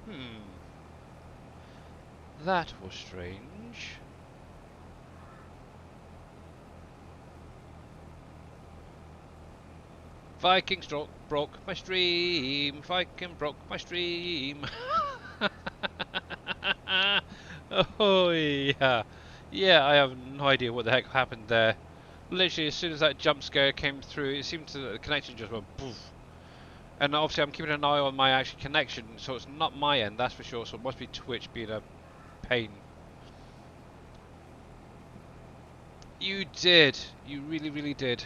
Hmm. That was strange. Vikings broke my stream. Viking broke my stream. Oh yeah. Yeah, I have no idea what the heck happened there. Literally, as soon as that jump scare came through, it seemed to the connection just went poof. And obviously, I'm keeping an eye on my actual connection, so it's not my end, that's for sure. So it must be Twitch being a pain. You did. You really, really did.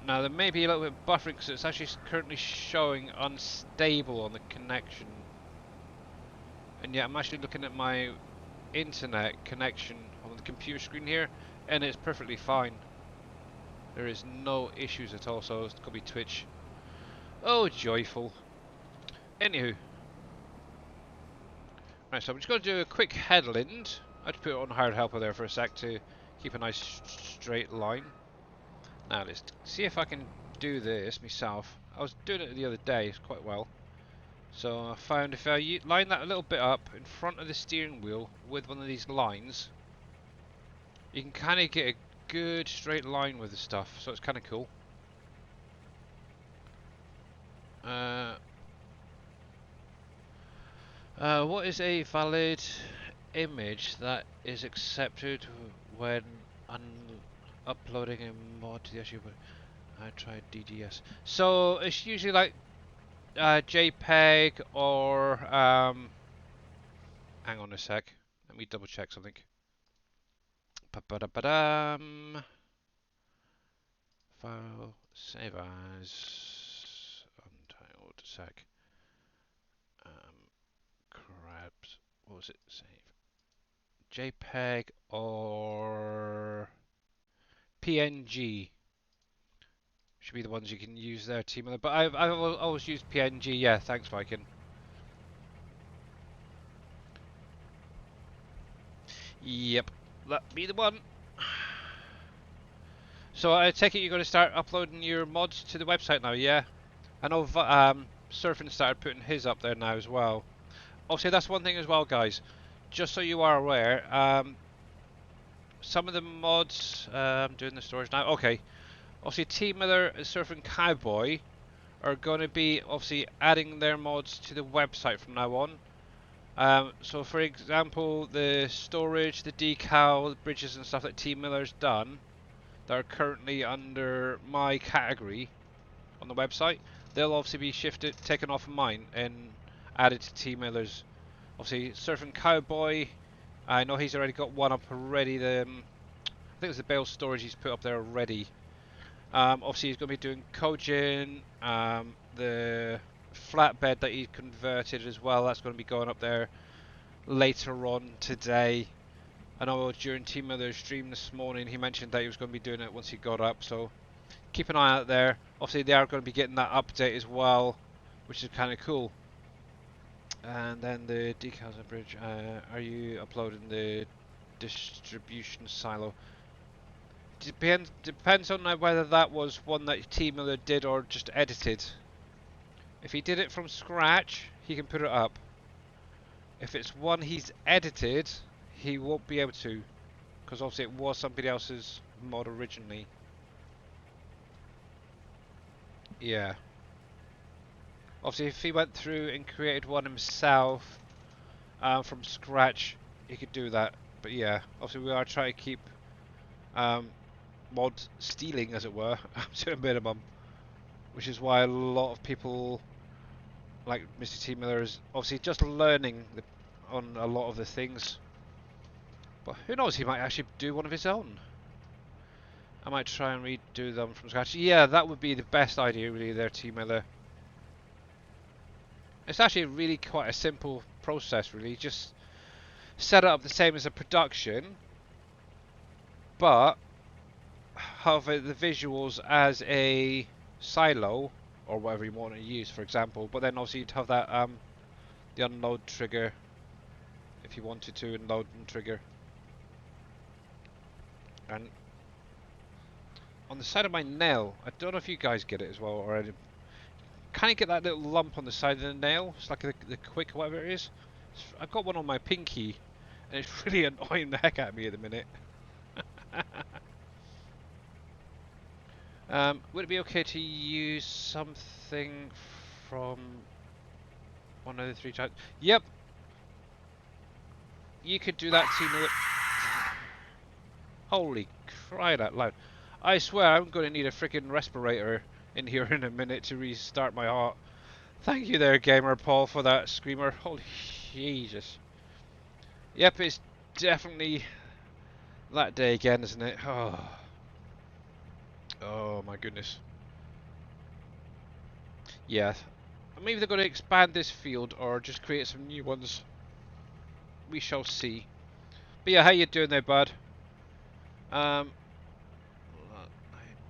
Now there may be a little bit of buffering because it's actually currently showing unstable on the connection. And yet I'm actually looking at my internet connection on the computer screen here, and it's perfectly fine. There is no issues at all, so it could be Twitch. Oh, joyful. Anywho, right, so I'm just going to do a quick headland. I just put it on hard helper there for a sec to keep a nice straight line. Now let's see if I can do this myself. I was doing it the other day quite well. So I found if I line that a little bit up in front of the steering wheel with one of these lines, you can kind of get a good straight line with the stuff, so it's kind of cool. Uh, what is a valid image that is accepted when uploading a mod to the SGA? I tried DDS. So it's usually like JPEG or hang on a sec. Let me double check something. Ba-ba-da-ba-dum. File, save as, untitled, sec. Crabs, what was it? Save. JPEG or PNG should be the ones you can use there, Team. But I've always used PNG. Yeah, thanks, Viking. Yep, that be the one. So I take it you're going to start uploading your mods to the website now, yeah? I know Surfing started putting his up there now as well. Obviously, that's one thing as well, guys. Just so you are aware, some of the mods, I'm doing the storage now. Okay, obviously Team Miller and Surfing Cowboy are going to be obviously adding their mods to the website from now on. So for example, the storage, the decal, the bridges and stuff that Team Miller's done, that are currently under my category on the website, they'll obviously be shifted, taken off of mine and added to Team Miller's. Obviously, Surfing Cowboy, I know he's already got one up already. I think it's the bale storage he's put up there already. Obviously, he's going to be doing Kojin, the flatbed that he converted as well. That's going to be going up there later on today. I know during Team Miller's stream this morning, he mentioned that he was going to be doing it once he got up. So keep an eye out there. Obviously, they are going to be getting that update as well, which is kind of cool. And then the decals and bridge. Are you uploading the distribution silo? Depends on whether that was one that T Miller did or just edited. If he did it from scratch, he can put it up. If it's one he's edited, he won't be able to, because obviously it was somebody else's mod originally. Yeah. Obviously, if he went through and created one himself from scratch, he could do that. But yeah, obviously we are trying to keep mod stealing, as it were, to a minimum, which is why a lot of people like Mr. T Miller is obviously just learning on a lot of the things. But who knows, he might actually do one of his own. I might try and redo them from scratch. Yeah, that would be the best idea, really, there, T Miller. It's actually really quite a simple process, really. Just set it up the same as a production, but have the visuals as a silo or whatever you want to use, for example. But then obviously you'd have that the unload trigger if you wanted to unload and trigger. And on the side of my nail, I don't know if you guys get it as well already. kind of get that little lump on the side of the nail. It's like the quick, whatever it is. I've got one on my pinky, and it's really annoying the heck out of me at the minute. Would it be okay to use something from one of the three types? Yep. You could do that, Tina. Holy cry out loud. I swear I'm going to need a freaking respirator in here in a minute to restart my heart. Thank you there, Gamer Paul, for that screamer. Holy Jesus. Yep, it's definitely that day again, isn't it? Oh, oh my goodness. Yeah. Maybe they're going to expand this field or just create some new ones. We shall see. But yeah, how you doing there, bud? I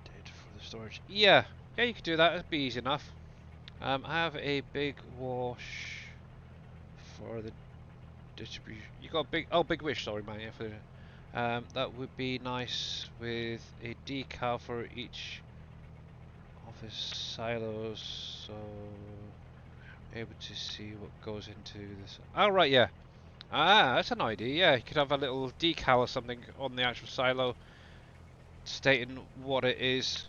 did for the storage. Yeah, yeah, you could do that. It'd be easy enough. I have a big wash for the distribution. You got a big, oh, big wish. Sorry, man. Yeah, for that would be nice with a decal for each of his silos, so able to see what goes into this. Oh right, yeah. Ah, that's an idea. Yeah, you could have a little decal or something on the actual silo, stating what it is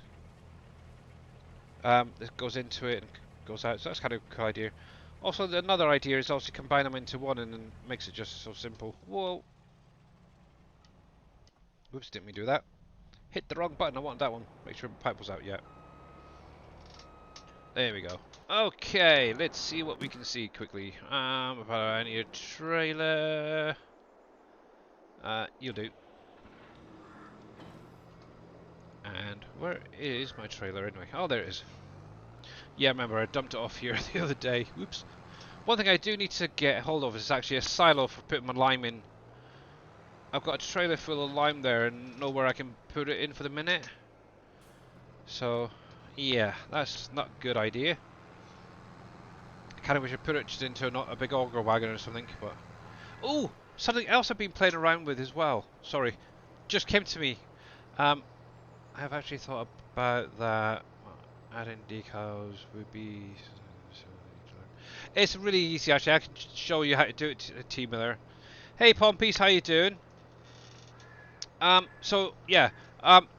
that goes into it and goes out. So that's kind of a cool idea. Also, another idea is also combine them into one and then makes it just so simple. Whoa. Whoops, didn't we do that? Hit the wrong button. I wanted that one. Make sure the pipe was out yet. There we go. Okay, let's see what we can see quickly. I need a trailer. You'll do. And where is my trailer anyway? Oh, there it is. Yeah, remember I dumped it off here the other day. Whoops. One thing I do need to get hold of is actually a silo for putting my lime in. I've got a trailer full of lime there and nowhere I can put it in for the minute. So, yeah, that's not a good idea. I kind of wish I put it just into a big auger wagon or something, but... Oh! Something else I've been playing around with as well. Sorry. Just came to me. I have actually thought about that. Adding decals would be... It's really easy actually. I can show you how to do it, T Miller. Hey Pompies, how you doing? So yeah,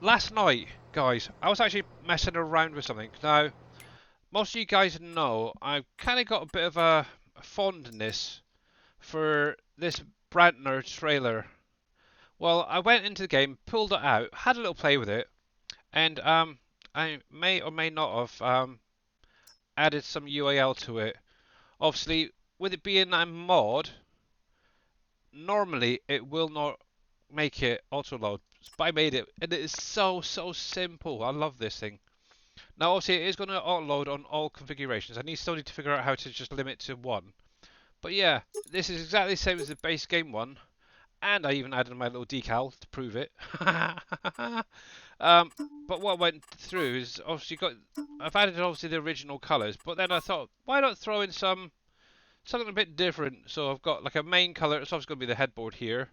last night, guys, I was actually messing around with something. Now, most of you guys know I've kind of got a bit of a fondness for this Brantner trailer. Well, I went into the game, pulled it out, had a little play with it, and I may or may not have added some UAL to it. Obviously, with it being a mod, normally it will not make it auto load, but I made it, and it is so simple. I love this thing. Now, obviously, it is going to auto load on all configurations. I still need to figure out how to just limit to one. But yeah, this is exactly the same as the base game one, and I even added my little decal to prove it. But what I went through is obviously I've added obviously the original colours, but then I thought, why not throw in something a bit different? So I've got like a main colour. It's obviously going to be the headboard here.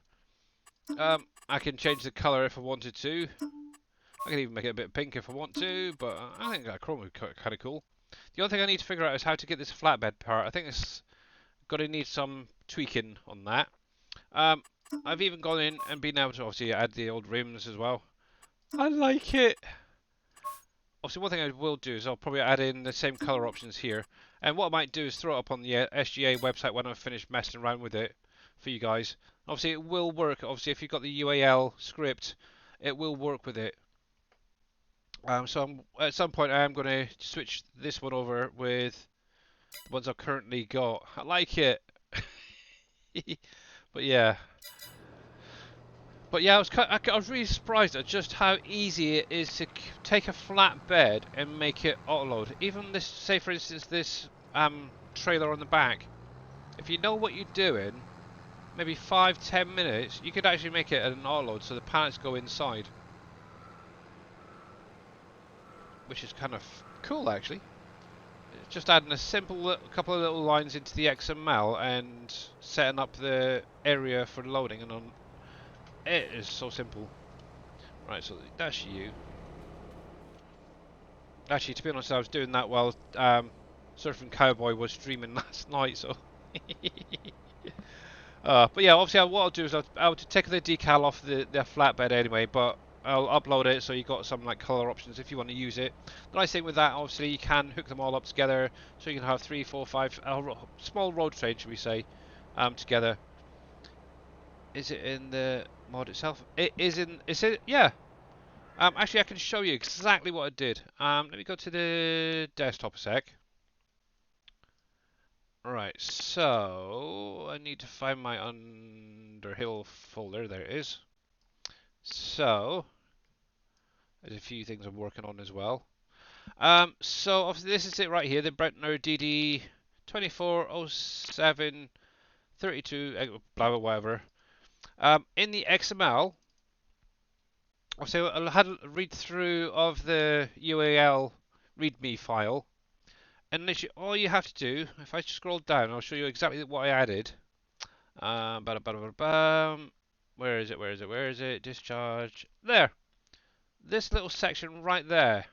I can change the colour if I wanted to. I can even make it a bit pink if I want to, but I think that chrome would be kind of cool. The only thing I need to figure out is how to get this flatbed part. I think it's going to need some tweaking on that. I've even gone in and been able to obviously add the old rims as well. I like it. Obviously, one thing I will do is I'll probably add in the same colour options here. And what I might do is throw it up on the SGA website when I've finished messing around with it for you guys. Obviously, it will work. Obviously, if you've got the UAL script, it will work with it. So at some point, I am going to switch this one over with the ones I've currently got. I like it. But yeah. But yeah, I was really surprised at just how easy it is to take a flat bed and make it auto-load. Even this, say for instance, this trailer on the back. If you know what you're doing, maybe 5-10 minutes, you could actually make it an auto-load so the pallets go inside. Which is kind of cool, actually. Just adding a simple couple of little lines into the XML and setting up the area for loading, and on it is so simple. Right, so that's you. Actually, to be honest, I was doing that while Surfing Cowboy was streaming last night, so. But yeah, obviously what I'll do is I'll take the decal off the flatbed anyway, but I'll upload it so you got some like color options if you want to use it. The nice thing with that, obviously, you can hook them all up together, so you can have 3, 4, 5 small road train, should we say, together. Is it in the mod itself? It is in. Is it? Yeah. Actually, I can show you exactly what I did. Let me go to the desktop a sec. Right, so I need to find my Underhill folder. There it is. So there's a few things I'm working on as well. So obviously this is it right here, the Brentner DD 240732 blah blah whatever. In the XML, obviously I had a read through of the UAL README file, and literally all you have to do, if I scroll down, I'll show you exactly what I added. Where is it? Where is it? Where is it? Discharge. There. This little section right there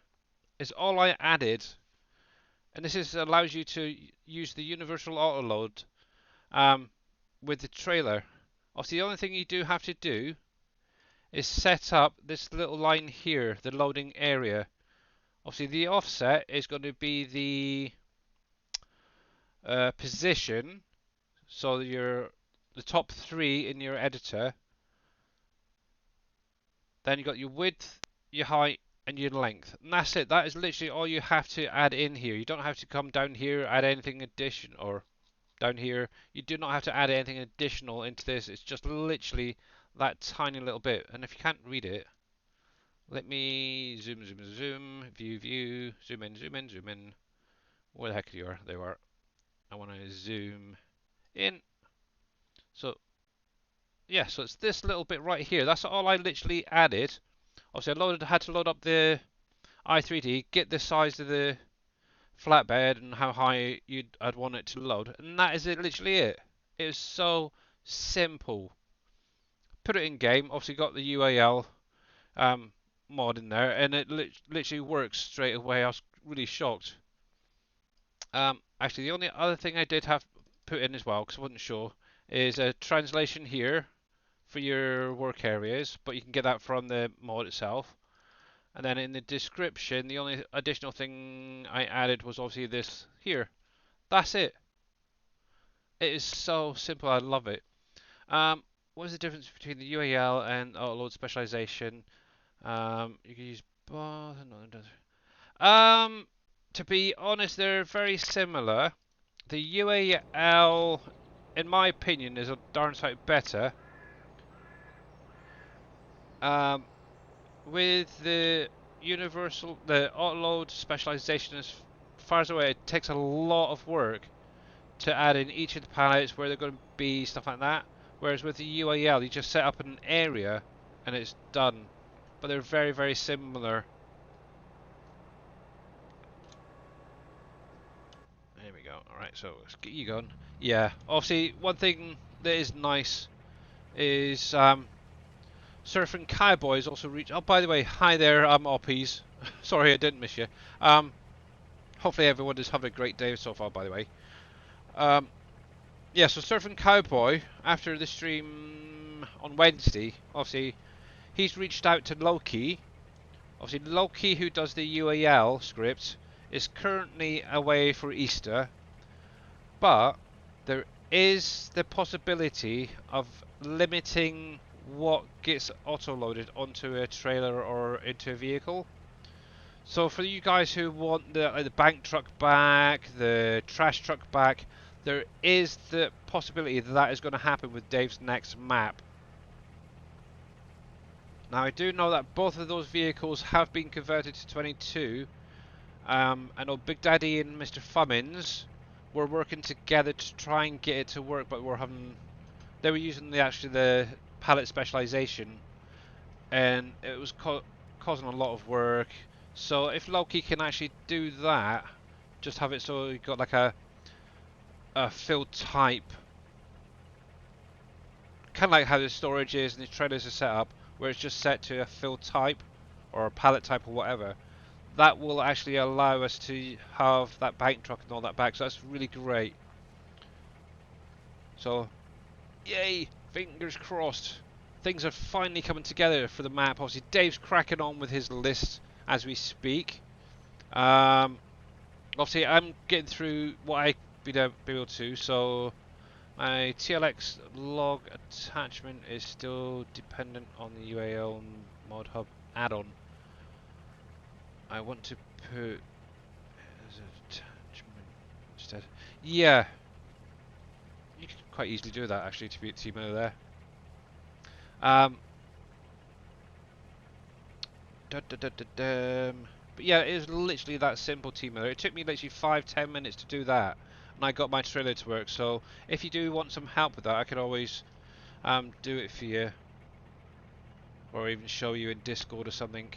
is all I added, and this allows you to use the universal autoload with the trailer. Obviously, the only thing you do have to do is set up this little line here, the loading area. Obviously, the offset is going to be the position, so the top 3 in your editor. Then you've got your width, your height, and your length. And that's it. That is literally all you have to add in here. You don't have to come down here, add anything additional, or down here. You do not have to add anything additional into this. It's just literally that tiny little bit. And if you can't read it, let me zoom, view, zoom in. Where the heck you are? There you are. I want to zoom in. So, yeah, so it's this little bit right here. That's all I literally added. Obviously, I had to load up the i3D, get the size of the flatbed and how high I'd want it to load, and that is literally it. It is so simple. Put it in game. Obviously, got the UAL mod in there, and it literally works straight away. I was really shocked. Actually, the only other thing I did have put in as well, because I wasn't sure, is a translation here for your work areas, but you can get that from the mod itself. And then in the description, the only additional thing I added was obviously this here. That's it. It is so simple. I love it. What is the difference between the UAL and autoload specialization? You can use both. To be honest, they're very similar. The UAL, in my opinion, is a darn sight better. With the autoload specialization, as far as away, it takes a lot of work to add in each of the pallets where they're going to be, stuff like that. Whereas with the UAL, you just set up an area and it's done. But they're very, very similar. There we go. Alright, so let's get you going. Yeah, obviously, one thing that is nice is Surfing Cowboys also reached. Oh, by the way, hi there, Oppies. Sorry, I didn't miss you. Hopefully everyone is having a great day so far, by the way. Yeah, so Surfing Cowboy, after the stream on Wednesday, obviously, he's reached out to Loki. Obviously, Loki, who does the UAL script, is currently away for Easter, but there is the possibility of limiting what gets auto-loaded onto a trailer or into a vehicle. So for you guys who want the bank truck back, the trash truck back, there is the possibility that that is going to happen with Dave's next map. Now I do know that both of those vehicles have been converted to 22. I know Big Daddy and Mr. Fummins were working together to try and get it to work, but they were using the pallet specialization, and it was causing a lot of work. So if Loki can actually do that, just have it so you've got like a field type, kind of like how the storage is and the trailers are set up, where it's just set to a field type or a pallet type or whatever. that will actually allow us to have that bank truck and all that back. So that's really great. So, yay! Fingers crossed. Things are finally coming together for the map. Obviously, Dave's cracking on with his list as we speak. Obviously, I'm getting through what I've been able to. So, my TLX log attachment is still dependent on the UAL Mod Hub add-on. I want to put as attachment instead. Yeah, you could quite easily do that actually to be at T-Miller there. But yeah, it is literally that simple, T-Miller. It took me literally 5-10 minutes to do that, and I got my trailer to work. So if you do want some help with that, I could always do it for you, or even show you in Discord or something.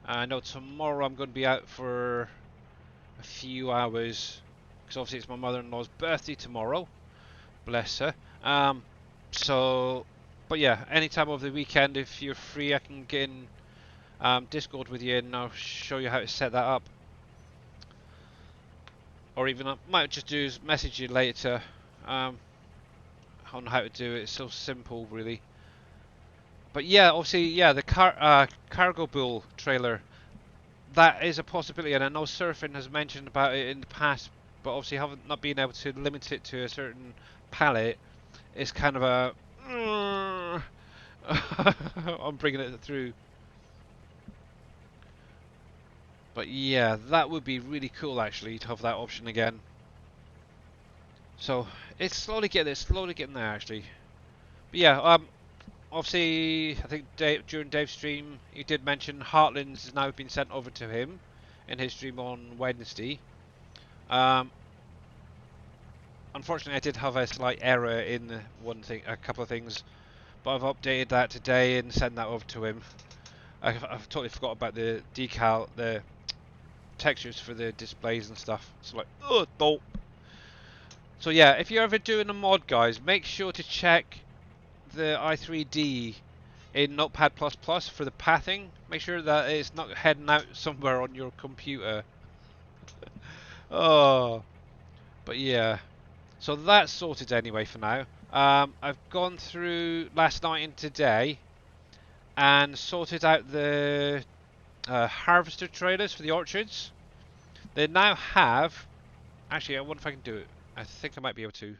I know tomorrow I'm going to be out for a few hours, because obviously it's my mother-in-law's birthday tomorrow. Bless her. So, but yeah, anytime over the weekend, if you're free, I can get in Discord with you and I'll show you how to set that up. Or even I might just do is message you later on how to do it. It's so simple, really. But yeah, obviously, yeah, the cargo bull trailer, that is a possibility, and I know Surfing has mentioned about it in the past, but obviously haven't not being able to limit it to a certain pallet. It's kind of a I'm bringing it through. But yeah, that would be really cool actually to have that option again. So it's slowly getting there actually. But yeah, obviously I think during Dave's stream he did mention Heartlands has now been sent over to him in his stream on Wednesday. Unfortunately, I did have a slight error in a couple of things, but I've updated that today and sent that over to him. I've totally forgot about the the textures for the displays and stuff. So like, oh, dope. So yeah, if you're ever doing a mod, guys, make sure to check the i3D in Notepad++ for the pathing. Make sure that it's not heading out somewhere on your computer. Oh, but yeah. So that's sorted anyway for now. I've gone through last night and today and sorted out the harvester trailers for the orchards. They now have... Actually, I wonder if I can do it. I think I might be able to.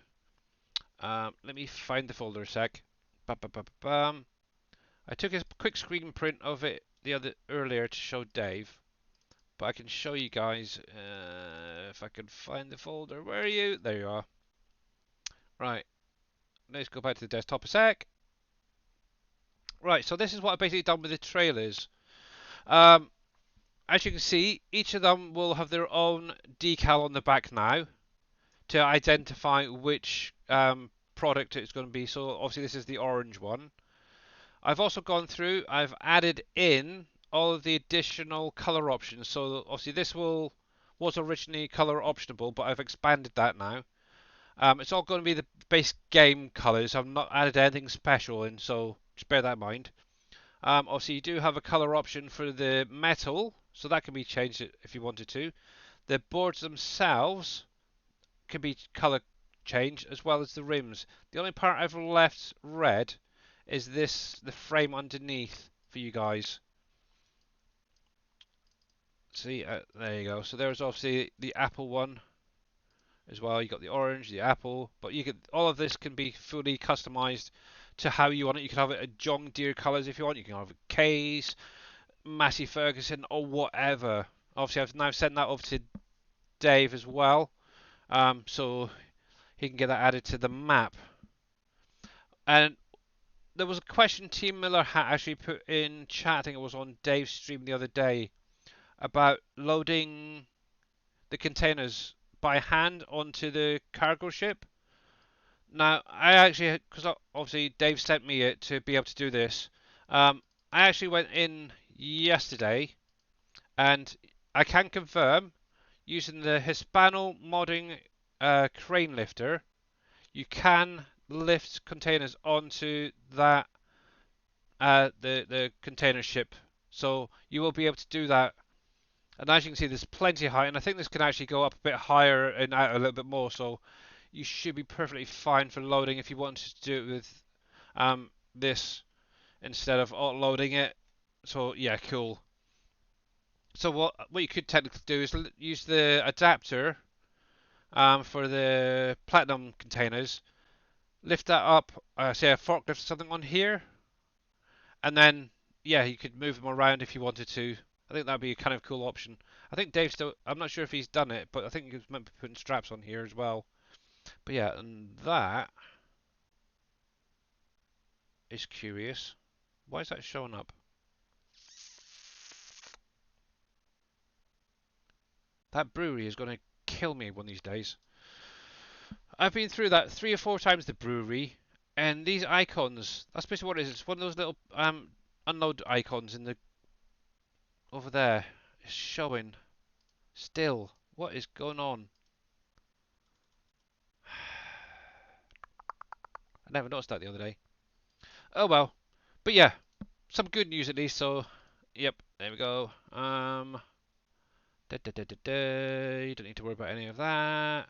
Let me find the folder a sec. Ba-ba-ba-ba-bam. I took a quick screen print of it earlier to show Dave, but I can show you guys if I can find the folder. Where are you? There you are. Right, let's go back to the desktop a sec. Right, so this is what I've basically done with the trailers. As you can see, each of them will have their own decal on the back now to identify which product it's going to be. So obviously this is the orange one. I've also gone through, I've added in all of the additional color options. So obviously this was originally color optionable, but I've expanded that now. It's all going to be the base game colors. I've not added anything special in, so just bear that in mind. Obviously you do have a color option for the metal, so that can be changed if you wanted to. The boards themselves can be color changed, as well as the rims. The only part I've left red is the frame underneath for you guys. See, there you go. So there's obviously the Apple one as well. You got the orange, the Apple, but you can all of this can be fully customized to how you want it. You can have it a John Deere colors if you want. You can have a Case, Massey Ferguson, or whatever. Obviously, I've now sent that over to Dave as well, so he can get that added to the map. And there was a question Team Miller had actually put in chat, I think it was on Dave's stream the other day, about loading the containers by hand onto the cargo ship. Now, I actually, because obviously Dave sent me it to be able to do this, I actually went in yesterday and I can confirm using the Hispano modding crane lifter, you can lift containers onto that the container ship. So you will be able to do that And as you can see, there's plenty of height, and I think this can actually go up a bit higher and out a little bit more, so you should be perfectly fine for loading if you wanted to do it with this instead of auto-loading it. So yeah, cool. So what you could technically do is use the adapter for the platinum containers, lift that up, say a forklift or something on here, and then yeah, you could move them around if you wanted to. I think that'd be a kind of cool option. I think Dave still, I'm not sure if he's done it, but I think he was meant to be putting straps on here as well. But yeah, and that is curious. Why is that showing up? That brewery is going to kill me one of these days. I've been through that 3 or 4 times, the brewery, and these icons, that's basically what it is. It's one of those little unload icons in the over there. It's showing still. What is going on? I never noticed that the other day. Oh well. But yeah, some good news at least, so yep, there we go. You don't need to worry about any of that.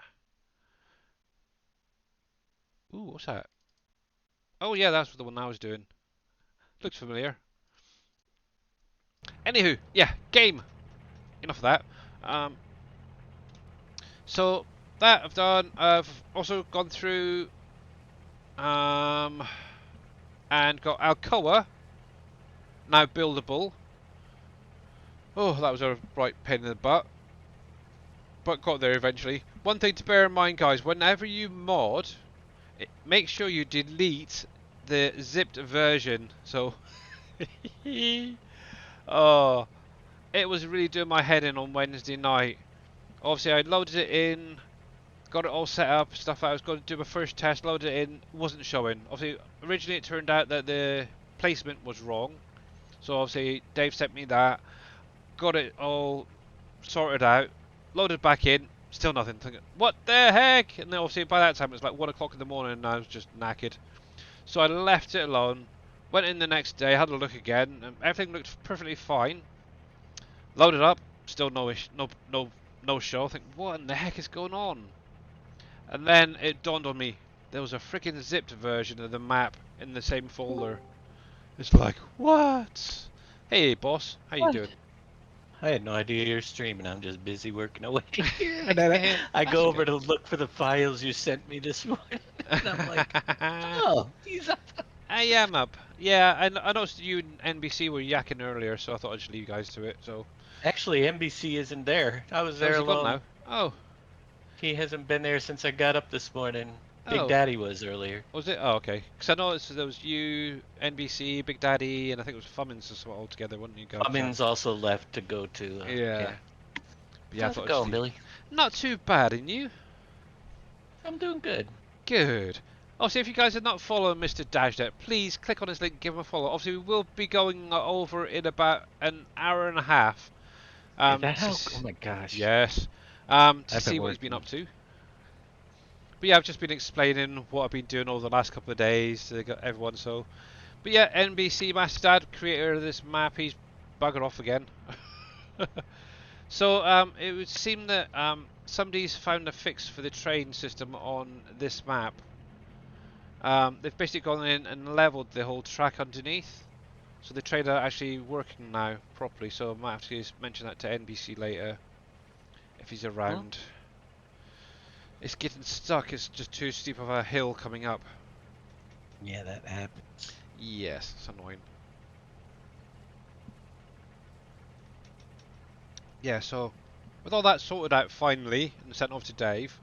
Ooh, what's that? Oh yeah, that's the one I was doing. Looks familiar. Anywho, yeah, game. Enough of that. Um, so that I've done. I've also gone through and got Alcoa now buildable. Oh, that was a right pain in the butt, but got there eventually. One thing to bear in mind, guys: whenever you mod, make sure you delete the zipped version. So, oh, it was really doing my head in on Wednesday night. Obviously, I loaded it in, got it all set up, stuff I was going to do my first test, loaded it in, wasn't showing. Obviously, originally it turned out that the placement was wrong. So obviously, Dave sent me that, got it all sorted out, loaded back in, still nothing. Thinking, what the heck? And then obviously by that time it was like 1 o'clock in the morning and I was just knackered. So I left it alone, went in the next day, had a look again, and everything looked perfectly fine. Loaded up, still no show. I think, what in the heck is going on? And then it dawned on me, there was a freaking zipped version of the map in the same folder. It's like, what? Hey boss, how you What? doing? I had no idea you were streaming. I'm just busy working away here. And then I That's go okay. over to look for the files you sent me this morning. And I'm like, oh, he's up. I am up. Yeah, I noticed you and NBC were yakking earlier, so I thought I'd just leave you guys to it. So, Actually, NBC isn't there. I was how's there he gone alone. now? Oh, He hasn't been there since I got up this morning. Big oh, Daddy was earlier. was it? Oh, okay. Because I noticed there was you, NBC, Big Daddy, and I think it was Fummins as well all together, weren't you guys? Cummins also left to go to, Yeah. yeah. But yeah, I How's thought it I'd just going, leave. Billy? Not too bad, and you? I'm doing good. Good. Obviously, if you guys are not following Mr. Dash yet, please click on his link, give him a follow. Obviously, we will be going over in about an hour and a half. Is that To how? Oh my gosh. yes, to I've been see what he's been working. up to. But yeah, I've just been explaining what I've been doing over the last couple of days to everyone. So, but yeah, NBC Masterdad, creator of this map, he's buggered off again. So it would seem that somebody's found a fix for the train system on this map. They've basically gone in and leveled the whole track underneath, so the trains are actually working now properly. So I might have to mention that to NBC later if he's Hmm? around. It's getting stuck. It's just too steep of a hill coming up. Yeah, that happens. Yes, it's annoying. Yeah, so with all that sorted out finally and sent off to Dave,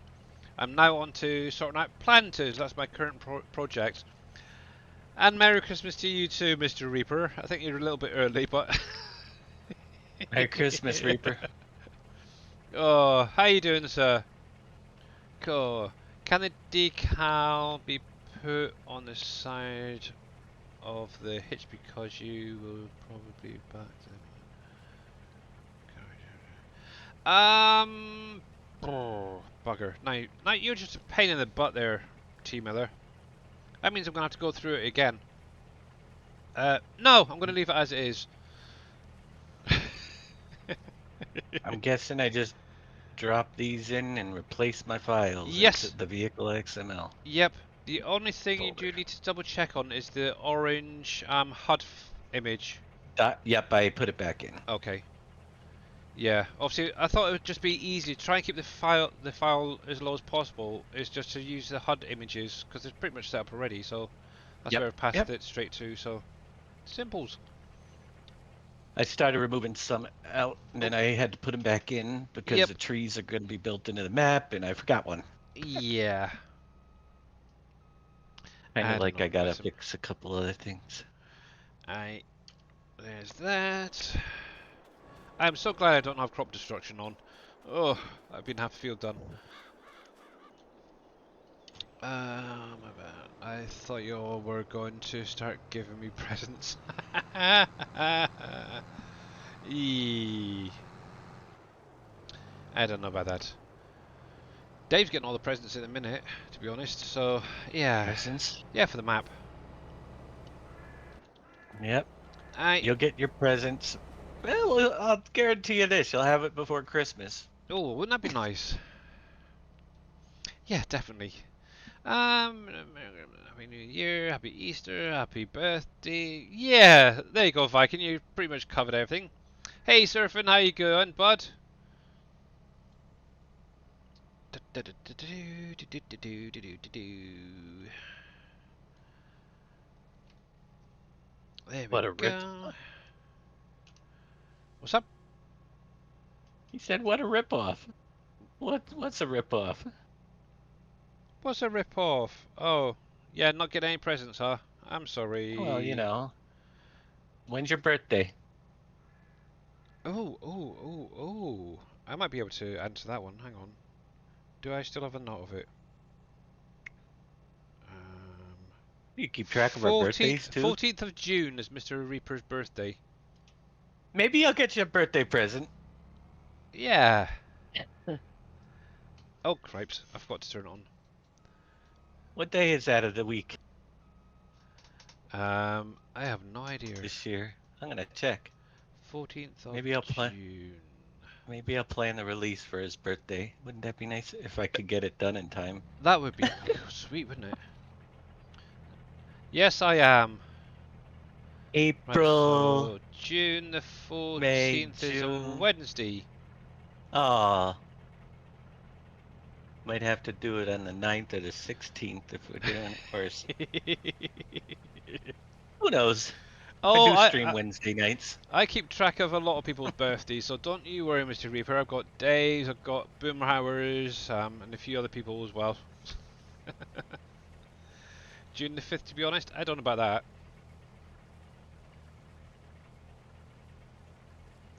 I'm now on to sorting out planters. That's my current project. And Merry Christmas to you too, Mr. Reaper. I think you're a little bit early, but Merry Christmas, Reaper. oh, how you doing, sir? Cool. Can the decal be put on the side of the hitch because you will probably be back then? Oh, bugger. Now you're just a pain in the butt there, T Miller. That means I'm gonna have to go through it again. No, I'm gonna leave it as it is. I'm guessing I just drop these in and replace my files into Yes. the vehicle XML Yep. The only thing you do folder. need to double check on is the orange HUD image. Yep, I put it back in. Okay. Yeah. Obviously, I thought it would just be easy to try and keep the file as low as possible. Is just to use the HUD images because it's pretty much set up already. So that's Yep, where I've passed yep. it straight to. So simples. I started removing some out, and Oh. then I had to put them back in because Yep. the trees are going to be built into the map, and I forgot one. Yeah. Kind of I don't like know. I gotta Listen. fix a couple other things. There's that. I'm so glad I don't have crop destruction on. Oh, I've been half the field done. My bad. I thought you all were going to start giving me presents. Eee. I don't know about that. Dave's getting all the presents in a minute, to be honest. So, yeah. Presents? Yeah, for the map. Yep. I. You'll get your presents. Well, I'll guarantee you this: you'll have it before Christmas. Oh, wouldn't that be nice? Yeah, definitely. Happy New Year, Happy Easter, Happy Birthday. Yeah, there you go, Viking. You pretty much covered everything. Hey, Surfing, how you going, bud? There we What a rip! go. What's up? He said, "What a ripoff! What's a ripoff?" What's a rip-off? Oh, yeah, not getting any presents, huh? I'm Well, sorry. when's your birthday? Oh. I might be able to answer that one. Hang on. Do I still have a note of it? Um, You keep track of our birthdays 14th, too. 14th of June is Mr. Reaper's birthday. Maybe I'll get you a birthday present. Yeah. Oh, cripes. I forgot to turn it What day is that of the week on. I have no idea. this year? I'm gonna check. 14th of Maybe I'll plan. June. Maybe I'll plan the release for his birthday. Wouldn't that be nice if I could get it done in time? That would be sweet, wouldn't it? Yes, I am. Right, April, so June the May, 14th is a June. Wednesday. Ah, might have to do it on the 9th or the 16th if we're doing it. Who knows? I Oh, do stream Wednesday nights. I keep track of a lot of people's birthdays, so don't you worry, Mr. Reaper. I've got Dave's, I've got Boomhauer's, and a few other people as well. June the 5th, to be honest, I don't know about that.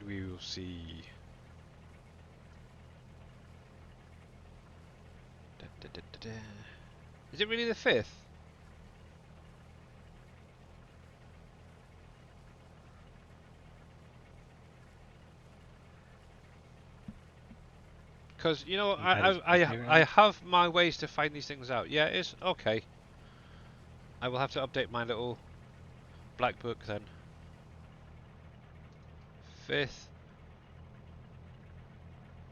We will see. Da, da, da, da, da. Is it really the 5th? Because, you know, He had his birthday I wrong. have my ways to find these things out. Yeah, it's okay. I will have to update my little black book then. 5th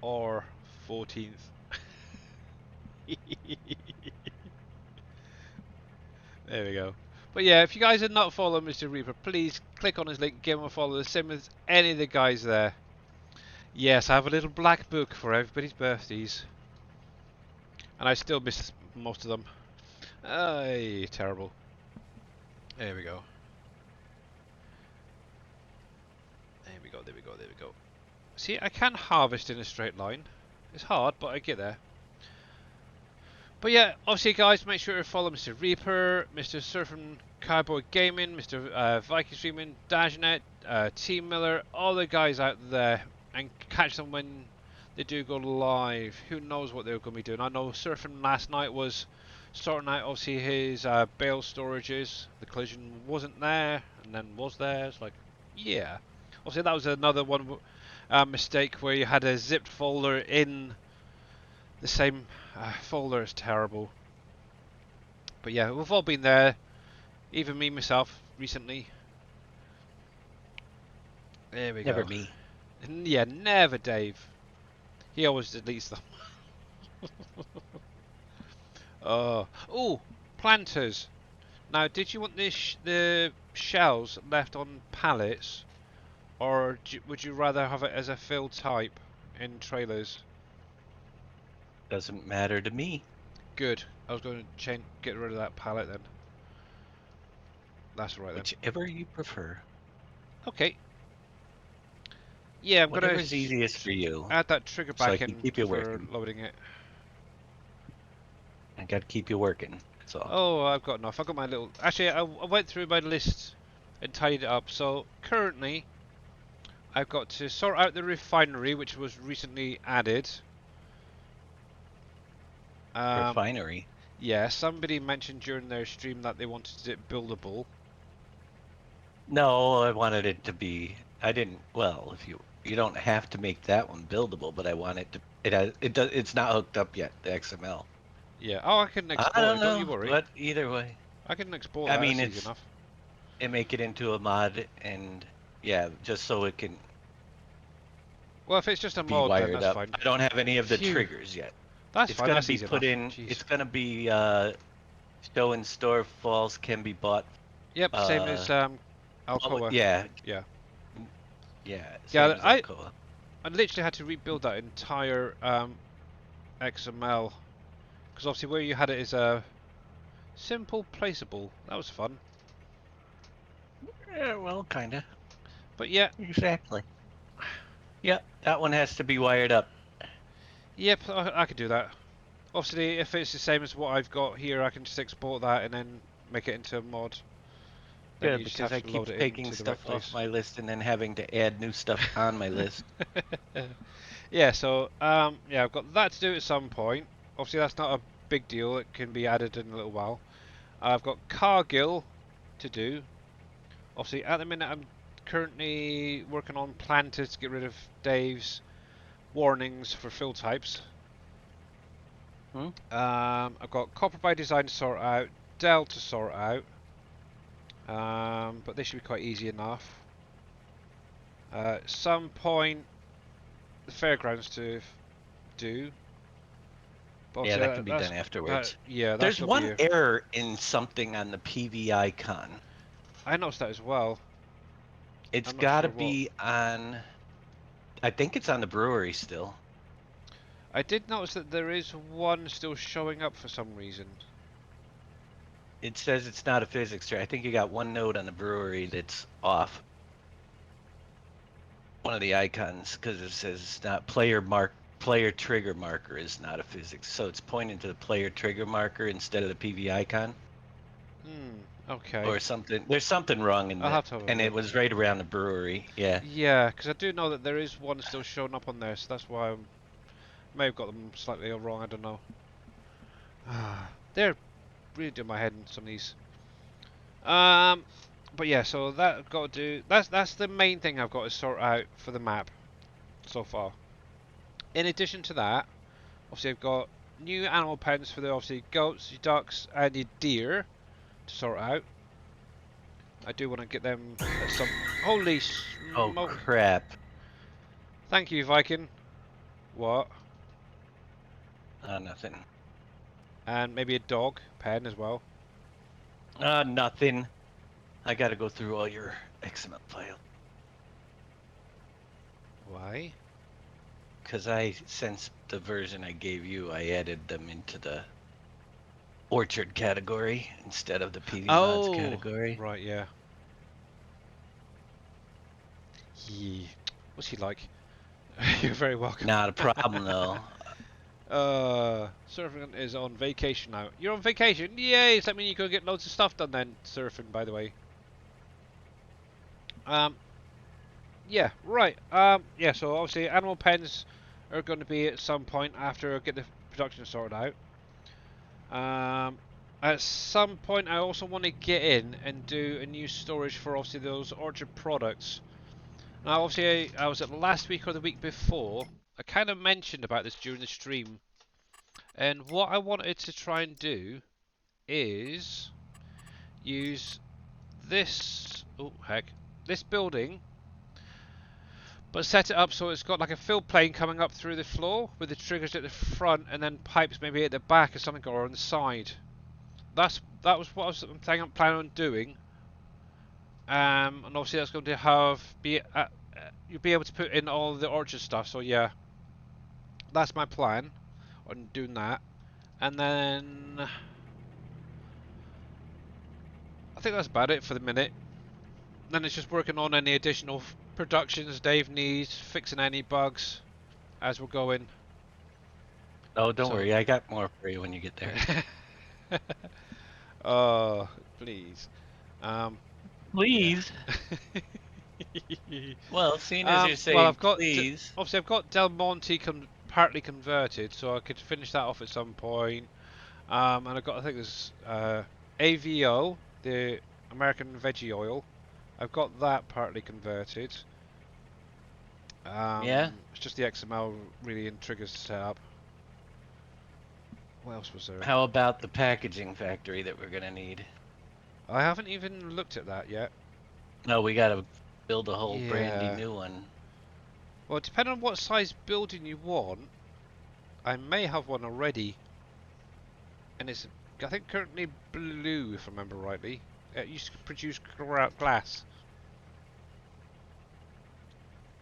or 14th. There we go. But yeah, if you guys are not following Mr. Reaper, please click on his link, give him a follow, the same as any of the guys there. Yes, I have a little black book for everybody's birthdays. And I still miss most of them. Ay, terrible. There we go. There we go. See, I can harvest in a straight line. It's hard, but I get there. But yeah, obviously guys, make sure to follow Mr. Reaper, Mr. Surfing Cowboy Gaming, Mr. Viking Streaming, Dajnet, T Miller, all the guys out there, and catch them when they do go live. Who knows what they're going to be doing. I know Surfing last night was sorting out obviously his bale storages. The collision wasn't there, and then was there. It's like, yeah. Obviously that was another one mistake where you had a zipped folder in the same folder. Is terrible. But yeah, we've all been there. Even me myself recently. There we Never go. me. Yeah, never Dave. He always deletes them. Oh, planters. Now, did you want the shells left on pallets, or would you rather have it as a fill type in trailers? Doesn't matter to me. Good. I was going to get rid of that pallet then. That's all right then. Whichever you prefer. Okay. Yeah, I'm gonna Whatever's easiest for you. add that trigger So I back can in keep you for working. loading it. I gotta keep you working. So Oh, I've got enough. I've got my little. Actually, I went through my list and tidied it up. So currently, I've got to sort out the refinery, which was recently added. Um, refinery. yeah, somebody mentioned during their stream that they wanted it buildable. No, I wanted it to be. I didn't. Well, if you don't have to make that one buildable, but I want it to. It has. It does. It's not hooked up yet. The XML. Yeah. Oh, I can I export don't it. Don't you know, worry. but either way, I can export I that. mean, That's easy enough. it make it into a mod, and yeah, just so it can Well, if it's just a be mod, then wired that's up. fine. I don't have any of the Phew. triggers yet. That's It's fine. gonna That's be easy put enough. in. Jeez. It's gonna be show in store. Falls can be bought. Yep. Same as Oh, Alcoa. yeah, Yeah. yeah, Yeah. same as I Alcoa. I literally had to rebuild that entire XML because obviously where you had it is a simple placeable. That was fun. Yeah, well, kinda. But yeah. Exactly. Yep, that one has to be wired up. Yep. I could do that. Obviously, if it's the same as what I've got here, I can just export that and then make it into a mod. Then Good, you just because have I to keep load it taking into the right stuff off place. my list and then having to add new stuff on my list. Yeah, so yeah, I've got that to do at some point. Obviously, that's not a big deal. It can be added in a little while. I've got Cargill to do. Obviously, at the minute, I'm currently working on planters to get rid of Dave's warnings for fill types. Hmm? I've got Copper by Design to sort out, Dell to sort out, but they should be quite easy enough. At some point, the fairgrounds to do. But Yeah, obviously, that can be done afterwards. yeah, that's There's gonna be. one error in something on the PV icon. I noticed that as well. It's I'm not got to sure what. be on, I think it's on the brewery still. I did notice that there is one still showing up for some reason. It says it's not a physics tray. I think you got one node on the brewery that's off. One of the icons, because it says it's not player trigger marker is not a physics. So it's pointing to the player trigger marker instead of the PV icon. Okay. Or something. There's something wrong in I'll the, have to have a and it look. was right around the brewery. Yeah. Yeah, because I do know that there is one still showing up on there, so that's why I may have got them slightly wrong. I don't know. They're really doing my head in some of these. Um, but yeah, so that I've got to do. That's the main thing I've got to sort out for the map so far. In addition to that, obviously I've got new animal pens for the obviously goats, your ducks, and your deer to sort out. I do want to get them at some. Holy Oh smoke! crap. Thank you, Viking. What? Nothing. And maybe a dog pen as well. Nothing. I got to go through all your XML files. Why? Because since the version I gave you, I added them into the orchard category instead of the PV mods Oh, category. right, yeah. Yeah. What's he like? You're very welcome. Not a problem though. Surfing is on vacation now. You're on vacation? Yay! Does that mean you can get loads of stuff done then? Surfing, by the way. Um, yeah, right. Yeah, so obviously animal pens are going to be at some point after I get the production sorted out. At some point I also want to get in and do a new storage for obviously those orchard products. Now obviously I was at last week or the week before. I kind of mentioned about this during the stream. And what I wanted to try and do is use this, oh heck, this building, But set it up so it's got like a fill plane coming up through the floor with the triggers at the front and then pipes maybe at the back or something or on the side. That was what I'm planning on doing. And obviously that's going to you'll be able to put in all the orchard stuff. So yeah, that's my plan on doing that. And then I think that's about it for the minute. Then it's just working on any additional productions Dave needs, fixing any bugs as we're going. Oh, don't So, worry. I got more for you when you get there. oh, please. Um, yeah. Please. Well, seeing as you're Well, saying please. obviously I've got Del Monte partly converted, so I could finish that off at some point. And I've got, I think there's AVO, the American Veggie Oil. I've got that partly converted. Yeah? It's just the XML really in triggers to set up. What else was there? How about the packaging factory that we're gonna need? I haven't even looked at that yet. No, we gotta build a whole brandy Yeah. new one. Well, depending on what size building you want, I may have one already. And it's, I think, currently blue, if I remember rightly. It used to produce glass.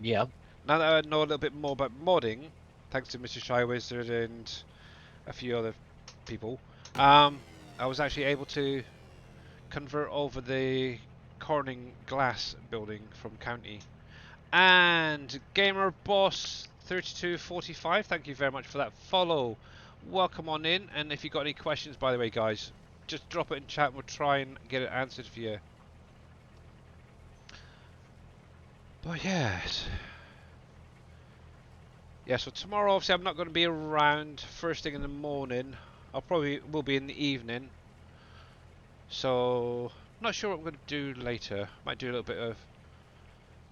Yeah. Now that I know a little bit more about modding, thanks to Mr. Shy Wizard and a few other people, I was actually able to convert over the Corning glass building from County. And Gamer Boss 3245, thank you very much for that follow. Welcome on in, and if you've got any questions, by the way, guys, just drop it in chat and we'll try and get it answered for you. But yes. Yeah, so tomorrow obviously I'm not going to be around first thing in the morning. I'll probably will be in the evening. So not sure what I'm going to do later. Might do a little bit of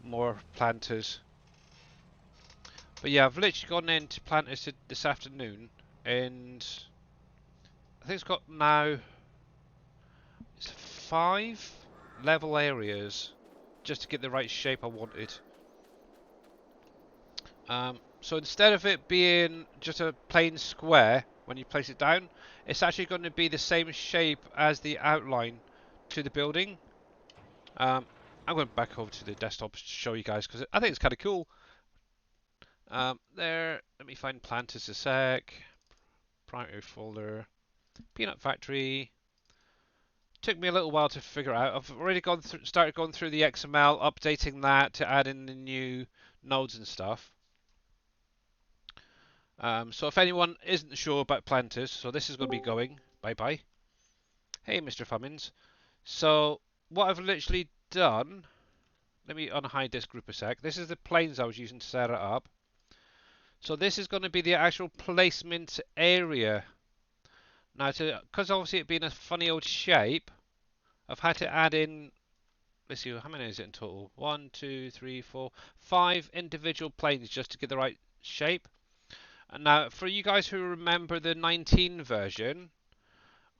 more planters. But yeah, I've literally gone into planters this afternoon, and I think it's got now it's 5 level areas just to get the right shape I wanted. So instead of it being just a plain square when you place it down, it's actually going to be the same shape as the outline to the building. I'm going back over to the desktop to show you guys because I think it's kind of cool. There, let me find planters a sec. Primary folder, peanut factory. Took me a little while to figure out. I've already started going through the XML, updating that to add in the new nodes and stuff. So if anyone isn't sure about planters, so this is going to be going. Bye bye. Hey, Mr. Fummins. So what I've literally done, let me unhide this group a sec. This is the planes I was using to set it up. So this is going to be the actual placement area. Now, because obviously it being a funny old shape, I've had to add in, let's see, how many is it in total? 1, 2, 3, 4, 5 individual planes just to get the right shape. And now, for you guys who remember the 19 version,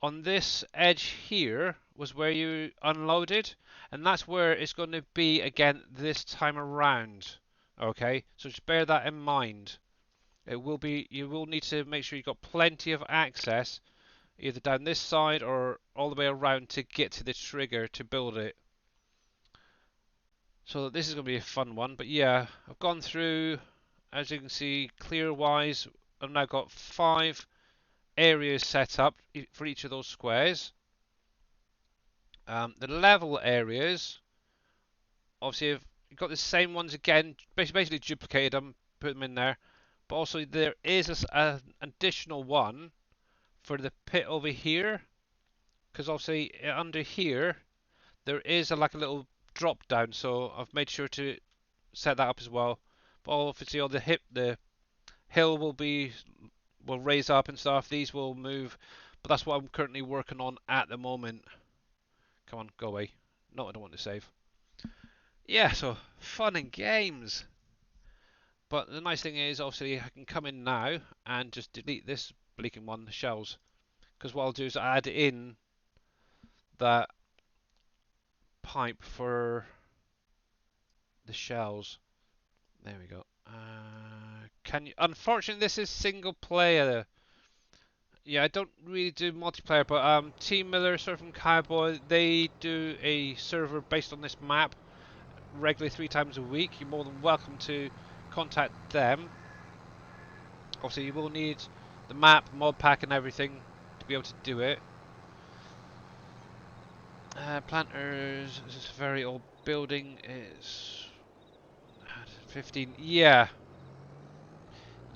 on this edge here was where you unloaded, and that's where it's going to be again this time around. Okay, so just bear that in mind. It will be, you will need to make sure you've got plenty of access either down this side or all the way around to get to the trigger to build it. So this is going to be a fun one, but yeah, I've gone through, as you can see, clear wise, I've now got 5 areas set up for each of those squares. The level areas, obviously I've got the same ones again, basically duplicated them, put them in there, but also there is an additional one for the pit over here, because obviously under here there is like a little drop down, so I've made sure to set that up as well. But obviously on the hill will raise up and stuff. These will move, but that's what I'm currently working on at the moment. Come on, go away. No, I don't want to save. Yeah, so fun and games. But the nice thing is, obviously, I can come in now and just delete this bleaking one, the shells. Because what I'll do is add in that pipe for the shells. There we go. Can you? Unfortunately, this is single player. Yeah, I don't really do multiplayer, but Team Miller, Surfing Cowboy, they do a server based on this map regularly 3 times a week. You're more than welcome to contact them. Obviously, you will need the map, mod pack, and everything to be able to do it. Planters. This is a very old building. It's 15. Yeah,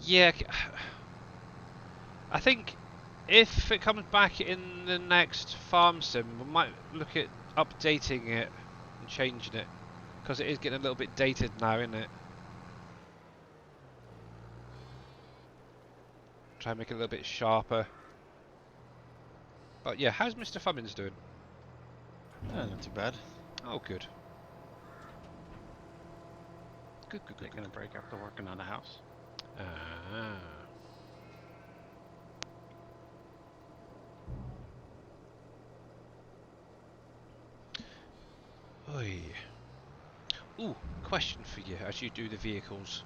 yeah. I think if it comes back in the next farm sim, we might look at updating it and changing it, because it is getting a little bit dated now, isn't it? Try and make it a little bit sharper. But yeah, how's Mr. Fummins doing? Not too bad. Oh, good. Good, good, good, Taking a good. break after working on the house. Ah. Oi. Ooh, question for you as you do the vehicles.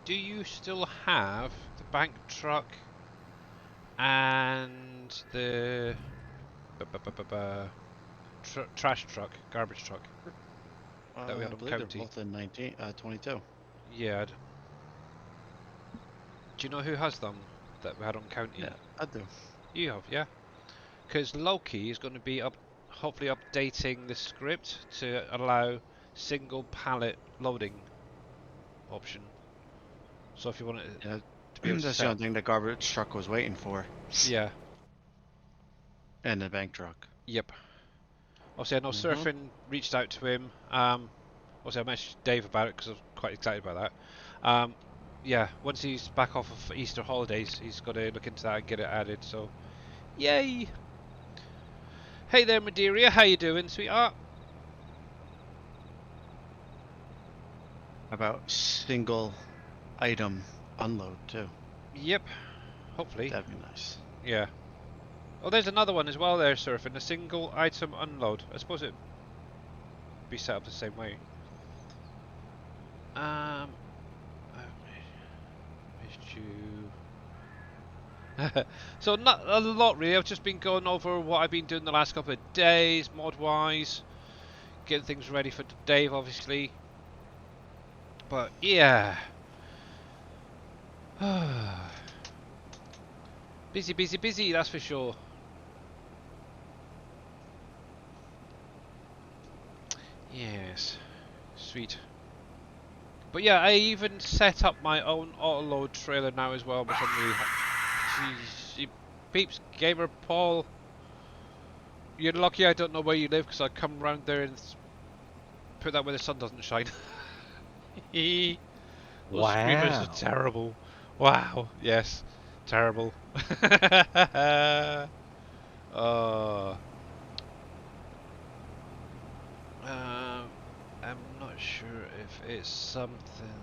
Do you still have the bank truck and the trash truck, garbage truck that we I had on believe they're county? both in 22. Yeah. Do you know who has them that we had on county? Yeah, I do. You have, yeah. Because Loki is going to be hopefully updating the script to allow single pallet loading option. So if you want it Yeah, to be able to that's the set up, only thing the garbage truck was waiting for, yeah, and the bank truck. yep. Obviously, I know Mm-hmm. Surfing reached out to him. Obviously, I messaged Dave about it because I was quite excited about that. Yeah, once he's back off of Easter holidays, he's got to look into that and get it added. So, yay! Hey there, Madeira. How you doing, sweetheart? About single item unload too. Yep. Hopefully, That'd be nice. yeah. Oh, there's another one as well there, Surfing. A single item unload. I suppose it'd be set up the same way. I missed you. So not a lot really. I've just been going over what I've been doing the last couple of days, mod-wise, getting things ready for Dave, obviously. But yeah, busy, busy, busy. That's for sure. Yes, sweet. But yeah, I even set up my own auto-load trailer now as well, which I'm really Jeez, peeps, gamer Paul. You're lucky I don't know where you live because I come round there and put that where the sun doesn't shine. Those screamers are Wow. terrible. Wow. Yes. Terrible. uh, I'm not sure if it's something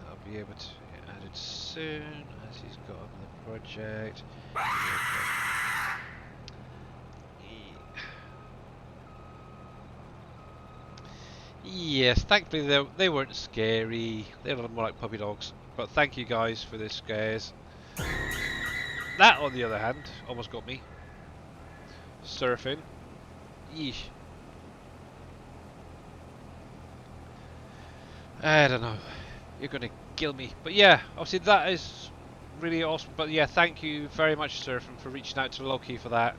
I'll be able to get added soon as he's got on the project. Yes, thankfully they weren't scary. They were more like puppy dogs. But thank you guys for the scares. That, on the other hand, almost got me. Surfing. Yeesh. I don't know. You're gonna kill me. But yeah, obviously that is really awesome. But yeah, thank you very much, Surfing, for reaching out to Loki for that.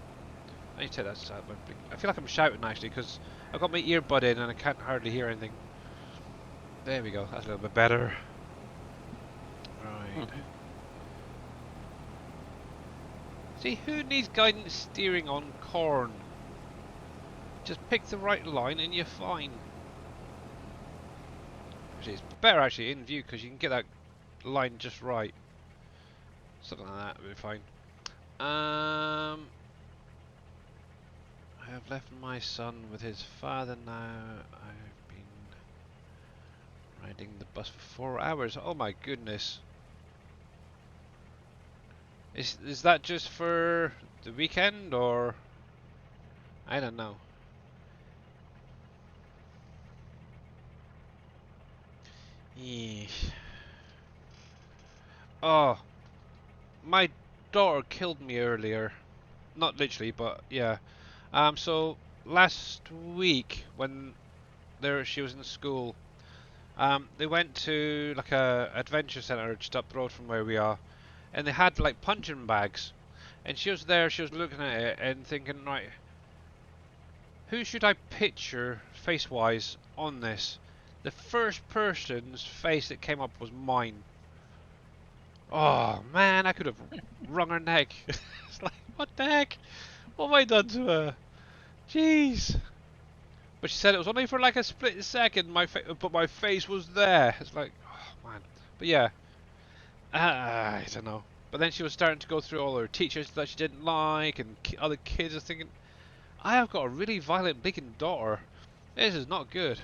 I need to take that out. I feel like I'm shouting actually because I've got my earbud in and I can't hardly hear anything. There we go. That's a little bit better. Right. See, who needs guidance steering on corn? Just pick the right line and you're fine. Actually, it's better actually in view because you can get that line just right. Something like that would be fine. I have left my son with his father now. I've been riding the bus for 4 hours. Oh my goodness. Is that just for the weekend or I don't know. Yeesh. Oh, my daughter killed me earlier. Not literally, but yeah. So last week when she was in school, they went to like a adventure center just up the road from where we are, and they had like punching bags, and she was there. She was looking at it and thinking, right, who should I picture face-wise on this? The first person's face that came up was mine. Oh man, I could have wrung her neck. It's like, what the heck? What have I done to her? Jeez. But she said it was only for like a split second. But my face was there. It's like, oh man. But yeah, I don't know. But then she was starting to go through all her teachers that she didn't like, and other kids are thinking, I have got a really violent, blinking daughter. This is not good.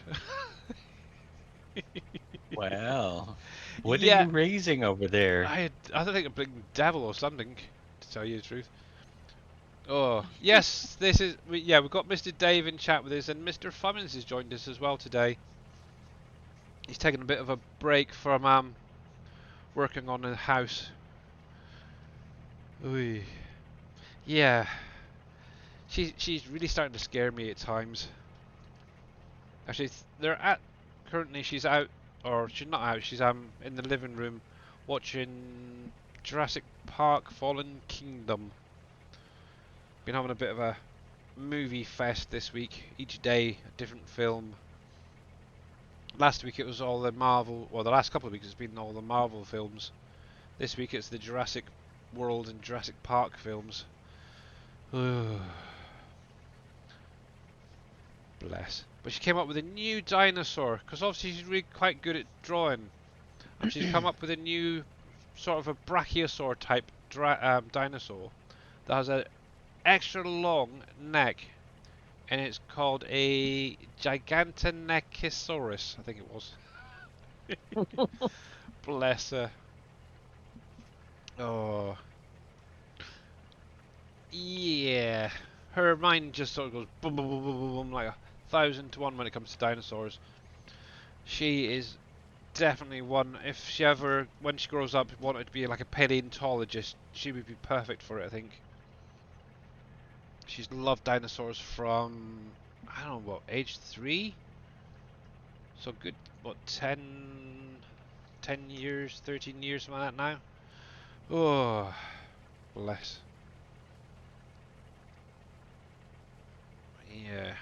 Wow. What are Yeah, you raising over there? I don't think a blinking devil or something, to tell you the truth. Oh, yes, yeah, we've got Mr. Dave in chat with us, and Mr. Fummins has joined us as well today. He's taking a bit of a break from working on the house. Ooh. Yeah, she's really starting to scare me at times. Actually, currently she's out, or she's not out. She's in the living room watching Jurassic Park: Fallen Kingdom. Been having a bit of a movie fest this week. Each day a different film. Last week it was all the Marvel. Well, the last couple of weeks it's been all the Marvel films. This week it's the Jurassic World and Jurassic Park films. Bless. But she came up with a new dinosaur, because obviously she's really quite good at drawing. And she's come up with a new sort of a brachiosaur type dinosaur that has an extra long neck, and it's called a Gigantonychosaurus, I think it was. Bless her. Oh. Yeah. Her mind just sort of goes boom, boom, boom, boom, boom, boom, like 1,000 to 1 when it comes to dinosaurs. She is definitely one. If she ever, when she grows up, wanted to be like a paleontologist, she would be perfect for it, I think. She's loved dinosaurs from, I don't know, what, age 3? So good, what, 10 years, 13 years, something like that now? Oh, bless. Yeah.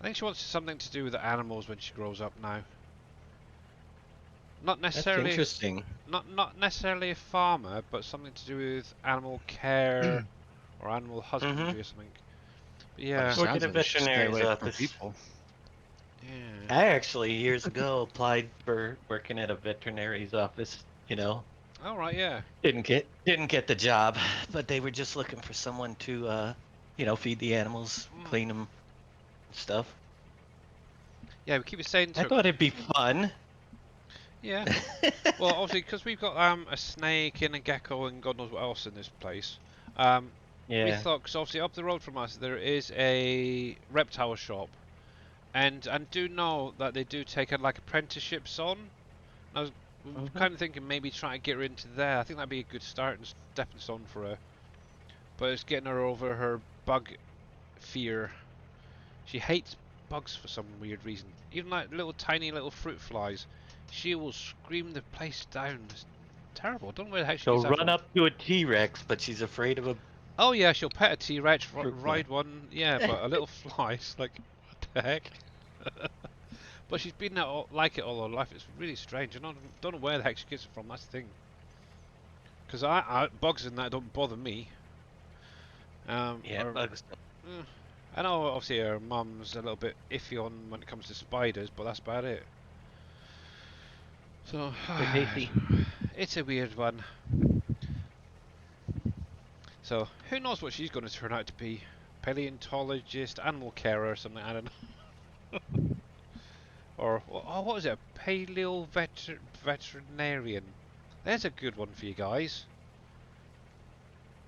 I think she wants something to do with the animals when she grows up now. Not That's necessarily, interesting. not necessarily a farmer, but something to do with animal care or animal Mm-hmm. husbandry or something. But By the yeah, Work in sounds a of it, she should stay veterinary's away from office. people. yeah. I actually years ago applied for working at a veterinary's office, you know. All right, yeah. Didn't get the job, but they were just looking for someone to feed the animals, Mm. clean them, stuff. Yeah, we keep saying to I her, thought it'd be fun. yeah. Well, obviously, because we've got a snake and a gecko and God knows what else in this place. We Yeah. thought, because obviously up the road from us there is a reptile shop, and do know that they do take like apprenticeships on. I was Hmm. kind of thinking maybe trying to get her into there. I think that'd be a good start and stepping stone for her. But it's getting her over her bug fear. She hates bugs for some weird reason. Even like little tiny little fruit flies. She will scream the place down. It's terrible. I don't know where the heck she She'll gets that run from. up to a T-Rex, but she's afraid of a Oh yeah, she'll pet a T-Rex, fruit fly. ride one. Yeah, but a little fly's like, what the heck? But she's been like it all her life. It's really strange. I don't know where the heck she gets it from. That's the thing. Because bugs and that don't bother me. Yeah, Or bugs. I know obviously her mum's a little bit iffy on when it comes to spiders, but that's about it. So They're tasty. it's a weird one. So who knows what she's going to turn out to be? Paleontologist, animal carer, or something. I don't know. Or oh, what is it? A veterinarian. There's a good one for you guys.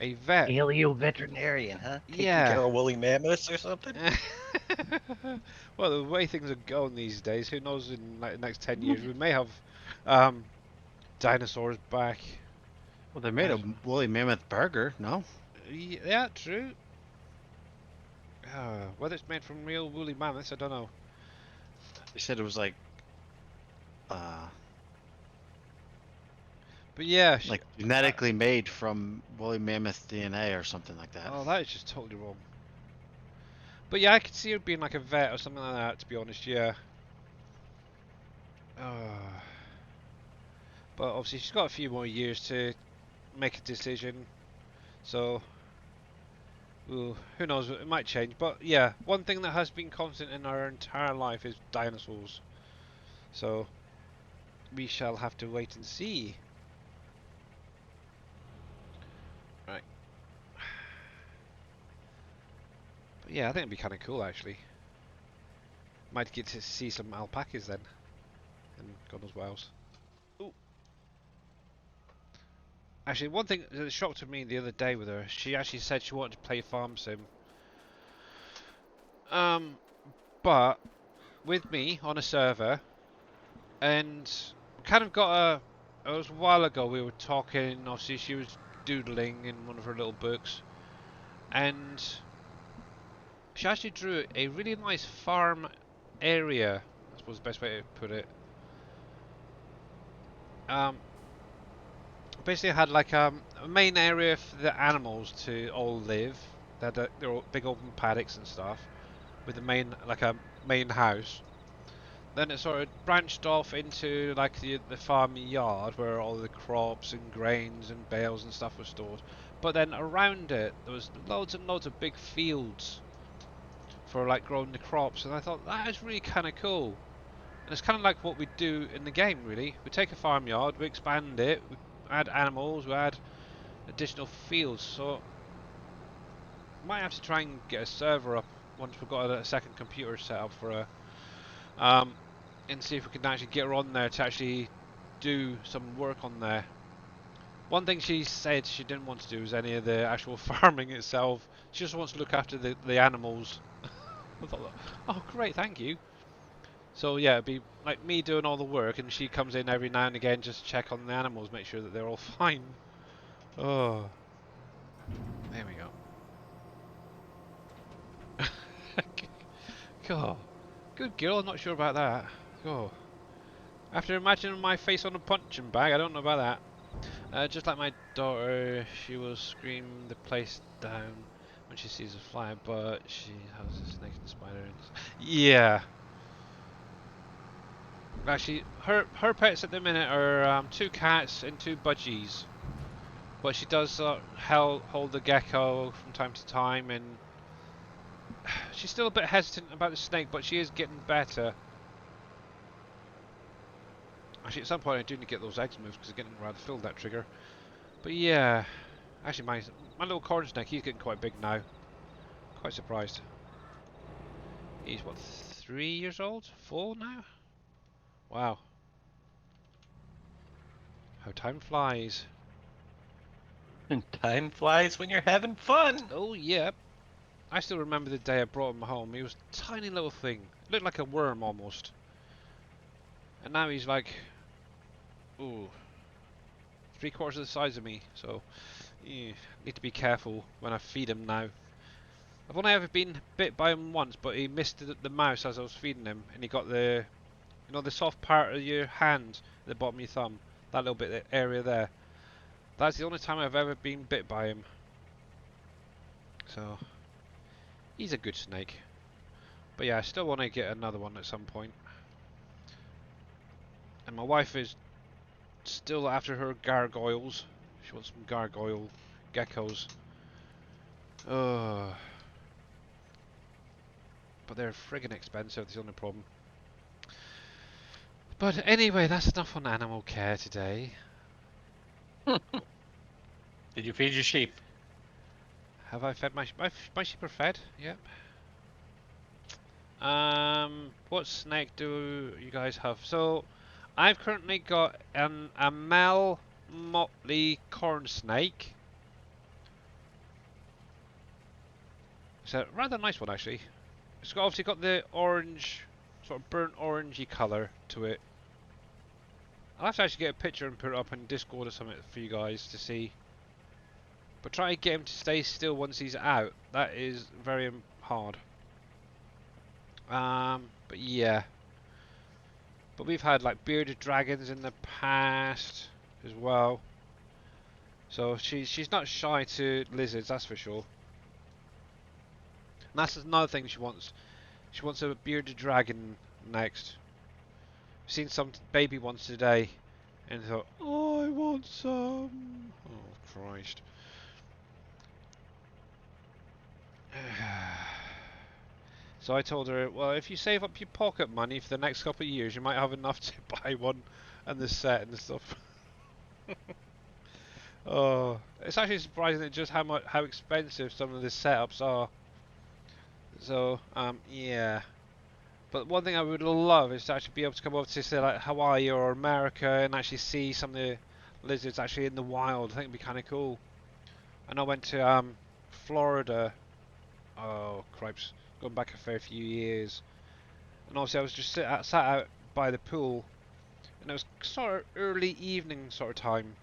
A vet. Paleo veterinarian, huh? Taking Yeah. care of woolly mammoths or something? Well, the way things are going these days, who knows in like the next 10 years, we may have um, dinosaurs back. Well, they made a And- woolly mammoth burger, no? Yeah, true. Whether it's made from real woolly mammoths, I don't know. They said it was But yeah, like genetically made from woolly mammoth DNA or something like that. oh, that is just totally wrong. But yeah, I could see her being like a vet or something like that, to be honest, yeah. But obviously she's got a few more years to make a decision, so ooh, who knows, it might change. But yeah, one thing that has been constant in our entire life is dinosaurs. So we shall have to wait and see. Right. But yeah, I think it'd be kind of cool actually. Might get to see some alpacas then, and God knows what else. Ooh. Actually, one thing that shocked me the other day with her, she actually said she wanted to play Farm Sim. But with me on a server, and kind of got a. It was a while ago we were talking. Obviously, she was doodling in one of her little books, and she actually drew a really nice farm area. I suppose the best way to put it. Um, Basically, I had like a main area for the animals to all live. They had their all big open paddocks and stuff, with the main like a main house. Then it sort of branched off into like the farm yard where all the crops and grains and bales and stuff were stored. But then around it there was loads and loads of big fields for like growing the crops, and I thought that is really kind of cool. And it's kind of like what we do in the game, really. We take a farmyard, we expand it, we add animals, we add additional fields. So might have to try and get a server up once we've got a second computer set up for her. And see if we can actually get her on there to actually do some work on there. One thing she said she didn't want to do is any of the actual farming itself. She just wants to look after the animals. I thought, oh great, thank you. So yeah, it'd be like me doing all the work, and she comes in every now and again just check on the animals, make sure that they're all fine. Oh, there we go. God, good girl. I'm not sure about that. God. After imagining my face on a punching bag, I don't know about that. Just like my daughter, she will scream the place down when she sees a fly, but she has a snake and spider. Yeah. Actually, her pets at the minute are two cats and two budgies. But she does hold the gecko from time to time, and she's still a bit hesitant about the snake, but she is getting better. Actually, at some point I do need to get those eggs moved because they're getting rather filled, that trigger. But yeah, actually my little corn snake, he's getting quite big now. Quite surprised. He's what, 3 years old? 4 now? Wow. How time flies. And time flies when you're having fun. Oh yeah. I still remember the day I brought him home. He was a tiny little thing. Looked like a worm almost. And now he's like, ooh, 3/4 of the size of me. So, yeah, need to be careful when I feed him now. I've only ever been bit by him once, but he missed the mouse as I was feeding him, and he got the, you know, the soft part of your hand, at the bottom of your thumb, that little bit area there. That's the only time I've ever been bit by him. So, he's a good snake. But yeah, I still want to get another one at some point. And my wife is still after her gargoyles. She wants some gargoyle geckos. Ugh. But they're friggin' expensive, that's the only problem. But anyway, that's enough on animal care today. Did you feed your sheep? Have I fed my sheep are fed? Yep. What snake do you guys have? So, I've currently got a Mel Motley corn snake. It's a rather nice one actually. It's obviously got the orange, sort of burnt orangey colour to it. I'll have to actually get a picture and put it up in Discord or something for you guys to see. But try to get him to stay still once he's out. That is very hard. But yeah. But we've had like bearded dragons in the past as well. So she's not shy to lizards, that's for sure. And that's another thing she wants. She wants a bearded dragon next. I've seen some baby ones today, and thought, oh, I want some. Oh Christ. So I told her, well, if you save up your pocket money for the next couple of years, you might have enough to buy one and the set and stuff. Oh, it's actually surprising at just how expensive some of the setups are. So, yeah. But one thing I would love is to actually be able to come over to say like Hawaii or America and actually see some of the lizards actually in the wild. I think it'd be kind of cool. And I went to Florida. Oh, cripes, going back a fair few years. And obviously I was just sat out by the pool, and it was sort of early evening sort of time.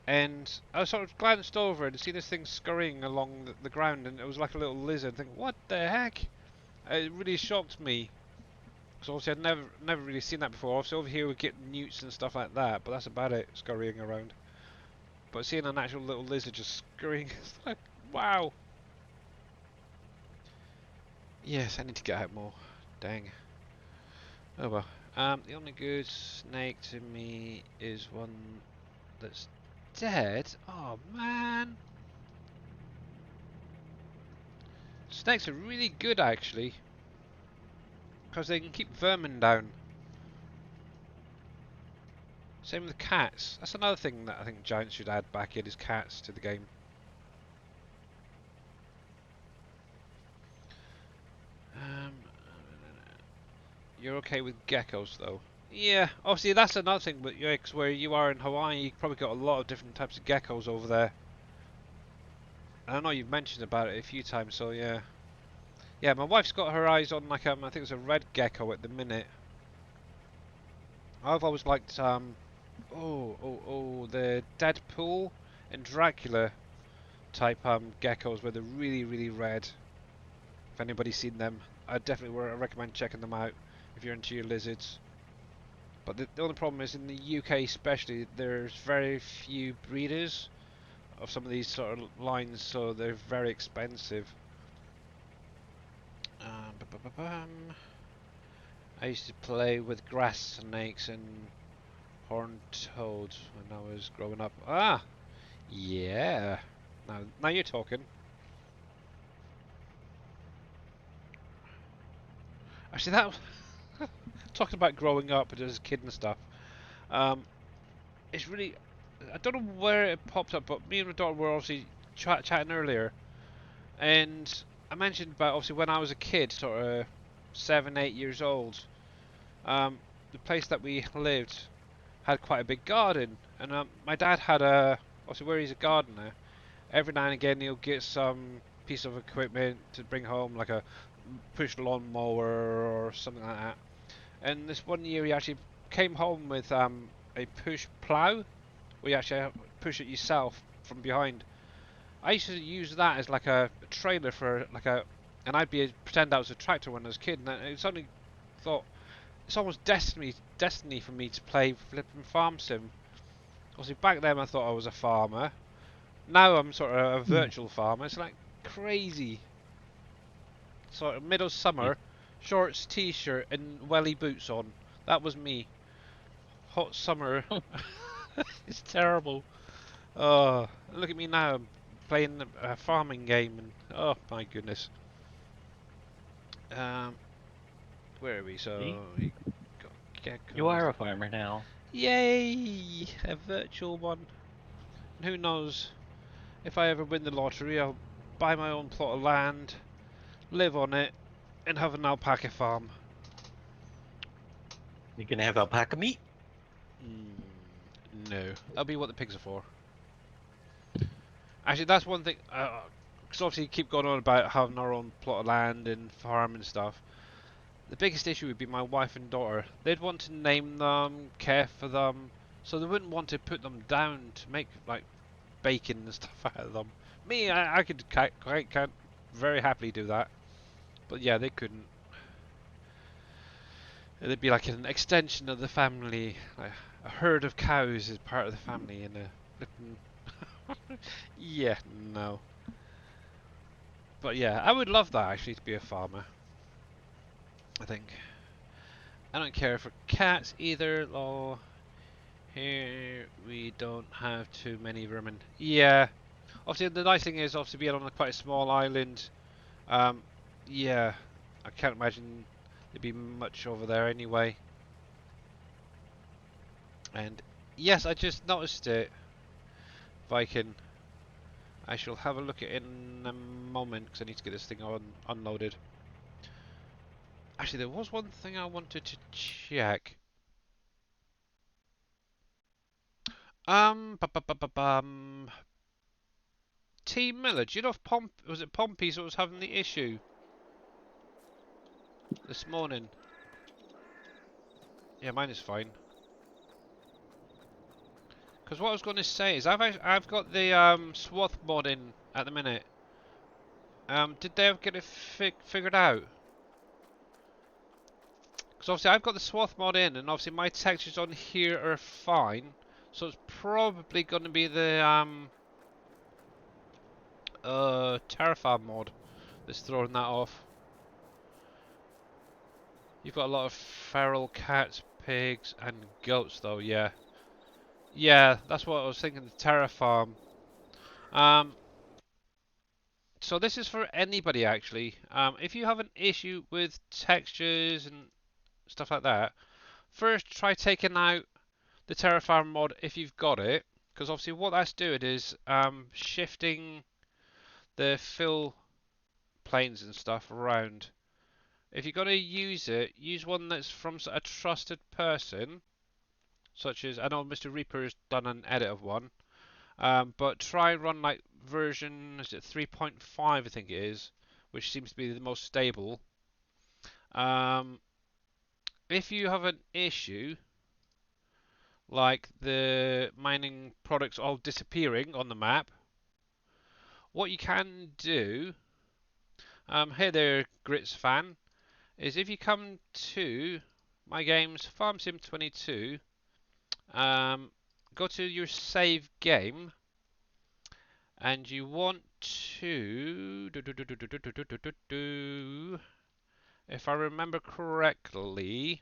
And I sort of glanced over and see this thing scurrying along the ground, and it was like a little lizard. Thinking, what the heck? It really shocked me. Because obviously I'd never really seen that before. Obviously over here we get newts and stuff like that, but that's about it, scurrying around. But seeing an actual little lizard just scurrying, it's like, wow. Yes, I need to get out more. Dang. Oh well. The only good snake to me is one that's dead. Oh man. Snakes are really good actually, because they can keep vermin down. Same with cats. That's another thing that I think Giants should add back in, is cats to the game. You're okay with geckos though? Yeah, obviously that's another thing, but where you are in Hawaii, you probably got a lot of different types of geckos over there. And I know you've mentioned about it a few times, so yeah. Yeah, my wife's got her eyes on like I think it's a red gecko at the minute. I've always liked the Deadpool and Dracula type geckos where they're really red. If anybody's seen them, I definitely recommend checking them out if you're into your lizards. But the only problem is in the UK especially, there's very few breeders of some of these sort of lines, so they're very expensive. I used to play with grass snakes and horned toads when I was growing up. Ah, yeah. Now you're talking. Actually, that talking about growing up as a kid and stuff. It's really, I don't know where it popped up, but me and my daughter were obviously chatting earlier, and I mentioned about obviously when I was a kid, sort of 7, 8 years old. The place that we lived had quite a big garden, and my dad had obviously where he's a gardener, every now and again he'll get some piece of equipment to bring home, like a push lawnmower or something like that. And this one year he actually came home with a push plough, where you actually push it yourself from behind. I used to use that as like a trailer for like and pretend I was a tractor when I was a kid, and I suddenly thought, it's almost destiny for me to play flipping farm sim. Obviously back then I thought I was a farmer. Now I'm sort of a virtual farmer. It's like crazy. Sort of middle summer, shorts, t-shirt, and welly boots on. That was me. Hot summer. It's terrible. Oh, look at me now. I'm playing a farming game, and oh my goodness. Where are we? So You are a farmer now. yay! A virtual one. And who knows? If I ever win the lottery, I'll buy my own plot of land, live on it, and have an alpaca farm. You can have alpaca meat. No, that'll be what the pigs are for. Actually, that's one thing. Because obviously, you keep going on about having our own plot of land and farm and stuff. The biggest issue would be my wife and daughter. They'd want to name them, care for them, so they wouldn't want to put them down to make like bacon and stuff out of them. Me, I could quite very happily do that, but yeah, they couldn't. It'd be like an extension of the family, like a herd of cows is part of the family, and a flippin' yeah, no. But yeah, I would love that actually to be a farmer. I think. I don't care for cats either. Oh, here we don't have too many vermin. Yeah. Obviously, the nice thing is obviously being on quite a small island. Um, yeah, I can't imagine there'd be much over there anyway. And yes, I just noticed it. Viking. I shall have a look at it in a moment because I need to get this thing unloaded. Actually, there was one thing I wanted to check. Bum. Team Miller, do you know if was it Pompey's that was having the issue this morning? Yeah, mine is fine. Because what I was going to say is I've got the swath mod in at the minute. Did they ever get it figured out? Because obviously I've got the swath mod in, and obviously my textures on here are fine. So it's probably going to be the Terraform mod that's throwing that off. You've got a lot of feral cats, pigs, and goats, though. Yeah, yeah, that's what I was thinking. The Terraform. So this is for anybody actually. If you have an issue with textures and stuff like that, first try taking out the Terraform mod if you've got it, because obviously what that's doing is shifting the fill planes and stuff around. If you're going to use it, use one that's from a trusted person, such as, I know Mr. Reaper has done an edit of one, but try and run like version, is it 3.5 I think it is, which seems to be the most stable. If you have an issue, like the mining products all disappearing on the map, what you can do, hey there Grits fan, is if you come to my games Farm Sim 22, go to your save game, and you want to if I remember correctly,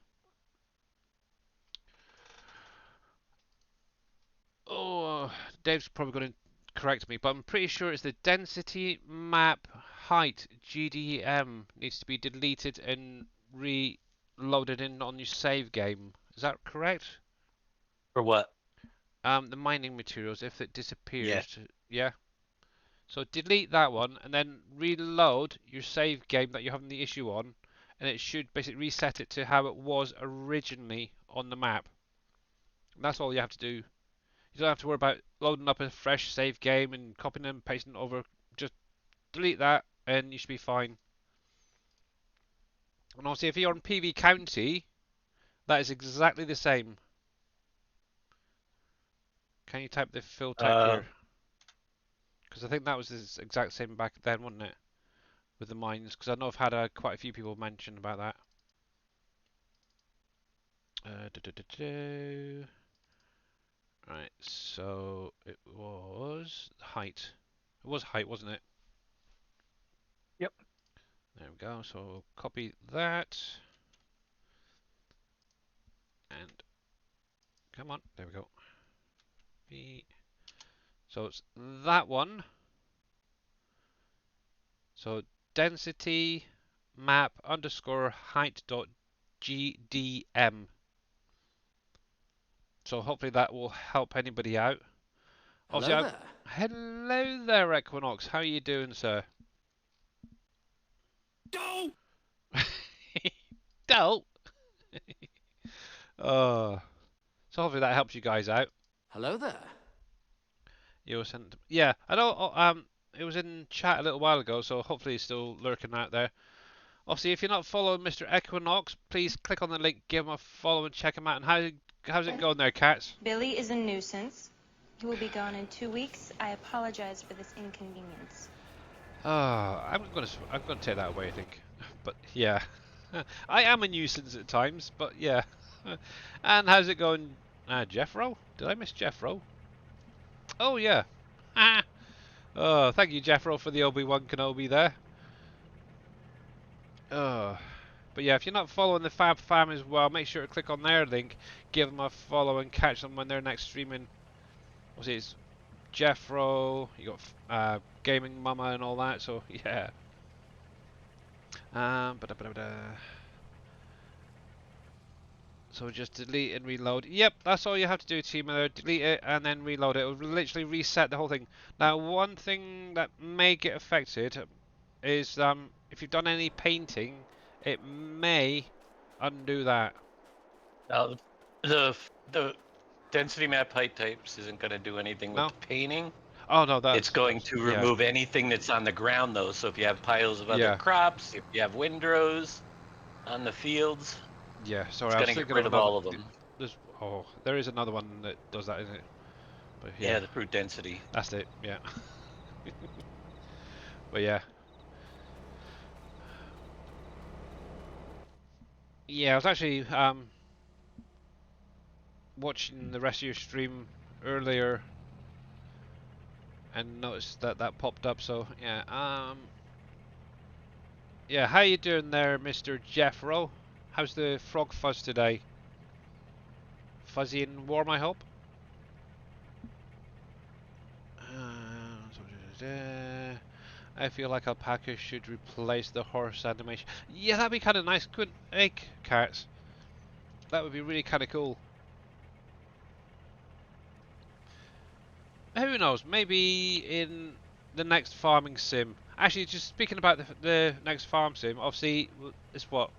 oh, Dave's probably going to correct me, but I'm pretty sure it's the density map height GDM needs to be deleted and reloaded in on your save game. Is that correct? For what? The mining materials, if it Yeah. disappears, yeah. So delete that one and then reload your save game that you're having the issue on, and it should basically reset it to how it was originally on the map. And that's all you have to do. You don't have to worry about loading up a fresh save game and copying and pasting it over. Just delete that and you should be fine. And obviously if you're on PV County, that is exactly the same. Can you type the fill type here? Because I think that was the exact same back then, wasn't it? With the mines, because I know I've had quite a few people mention about that. Right, so it was height. It was height, wasn't it? Yep. There we go. So copy that. And come on, there we go. So it's that one. So density map underscore height dot GDM. So hopefully that will help anybody out. Hello there. Hello there, Equinox. How are you doing, sir? Don't! Don't. Oh. So hopefully that helps you guys out. Hello there. You were sent. Yeah, I know. It was in chat a little while ago, so hopefully he's still lurking out there. Obviously, if you're not following Mr. Equinox, please click on the link, give him a follow, and check him out. And how's it going there, Cats? Billy is a nuisance. He will be gone in 2 weeks. I apologize for this inconvenience. I'm gonna take that away, I think. But yeah, I am a nuisance at times. But yeah. And how's it going, Jeffro? Did I miss Jeffro? Oh yeah. Ah. Oh, thank you, Jeffro, for the Obi-Wan Kenobi there. Oh. But yeah, if you're not following the Fab Fam as well, make sure to click on their link, give them a follow, and catch them when they're next streaming. What's it? It's Jeffro, you got Gaming Mama and all that, so yeah. So just delete and reload. Yep, that's all you have to do, Team Miller. Delete it and then reload it. It will literally reset the whole thing. Now, one thing that may get affected is if you've done any painting, it may undo that. Now, the density map height types isn't going to do anything with No? the painting. Oh no, that's It's going to yeah. remove anything that's on the ground, though. So if you have piles of other Yeah. crops, if you have windrows on the fields, Yeah, sorry, it's I was going to get thinking rid of of another. all of them. There is another one that does that, isn't it? But Yeah, the fruit density. That's it. Yeah. But yeah. Yeah, I was actually watching the rest of your stream earlier and noticed that that popped up. So yeah, yeah. How you doing there, Mr. Jeffro? How's the frog fuzz today? Fuzzy and warm, I hope. I feel like alpaca should replace the horse animation. Yeah, that'd be kind of nice, couldn't it, Cats? That would be really kind of cool. Who knows? Maybe in the next farming sim. Actually, just speaking about the next farm sim, obviously it's what?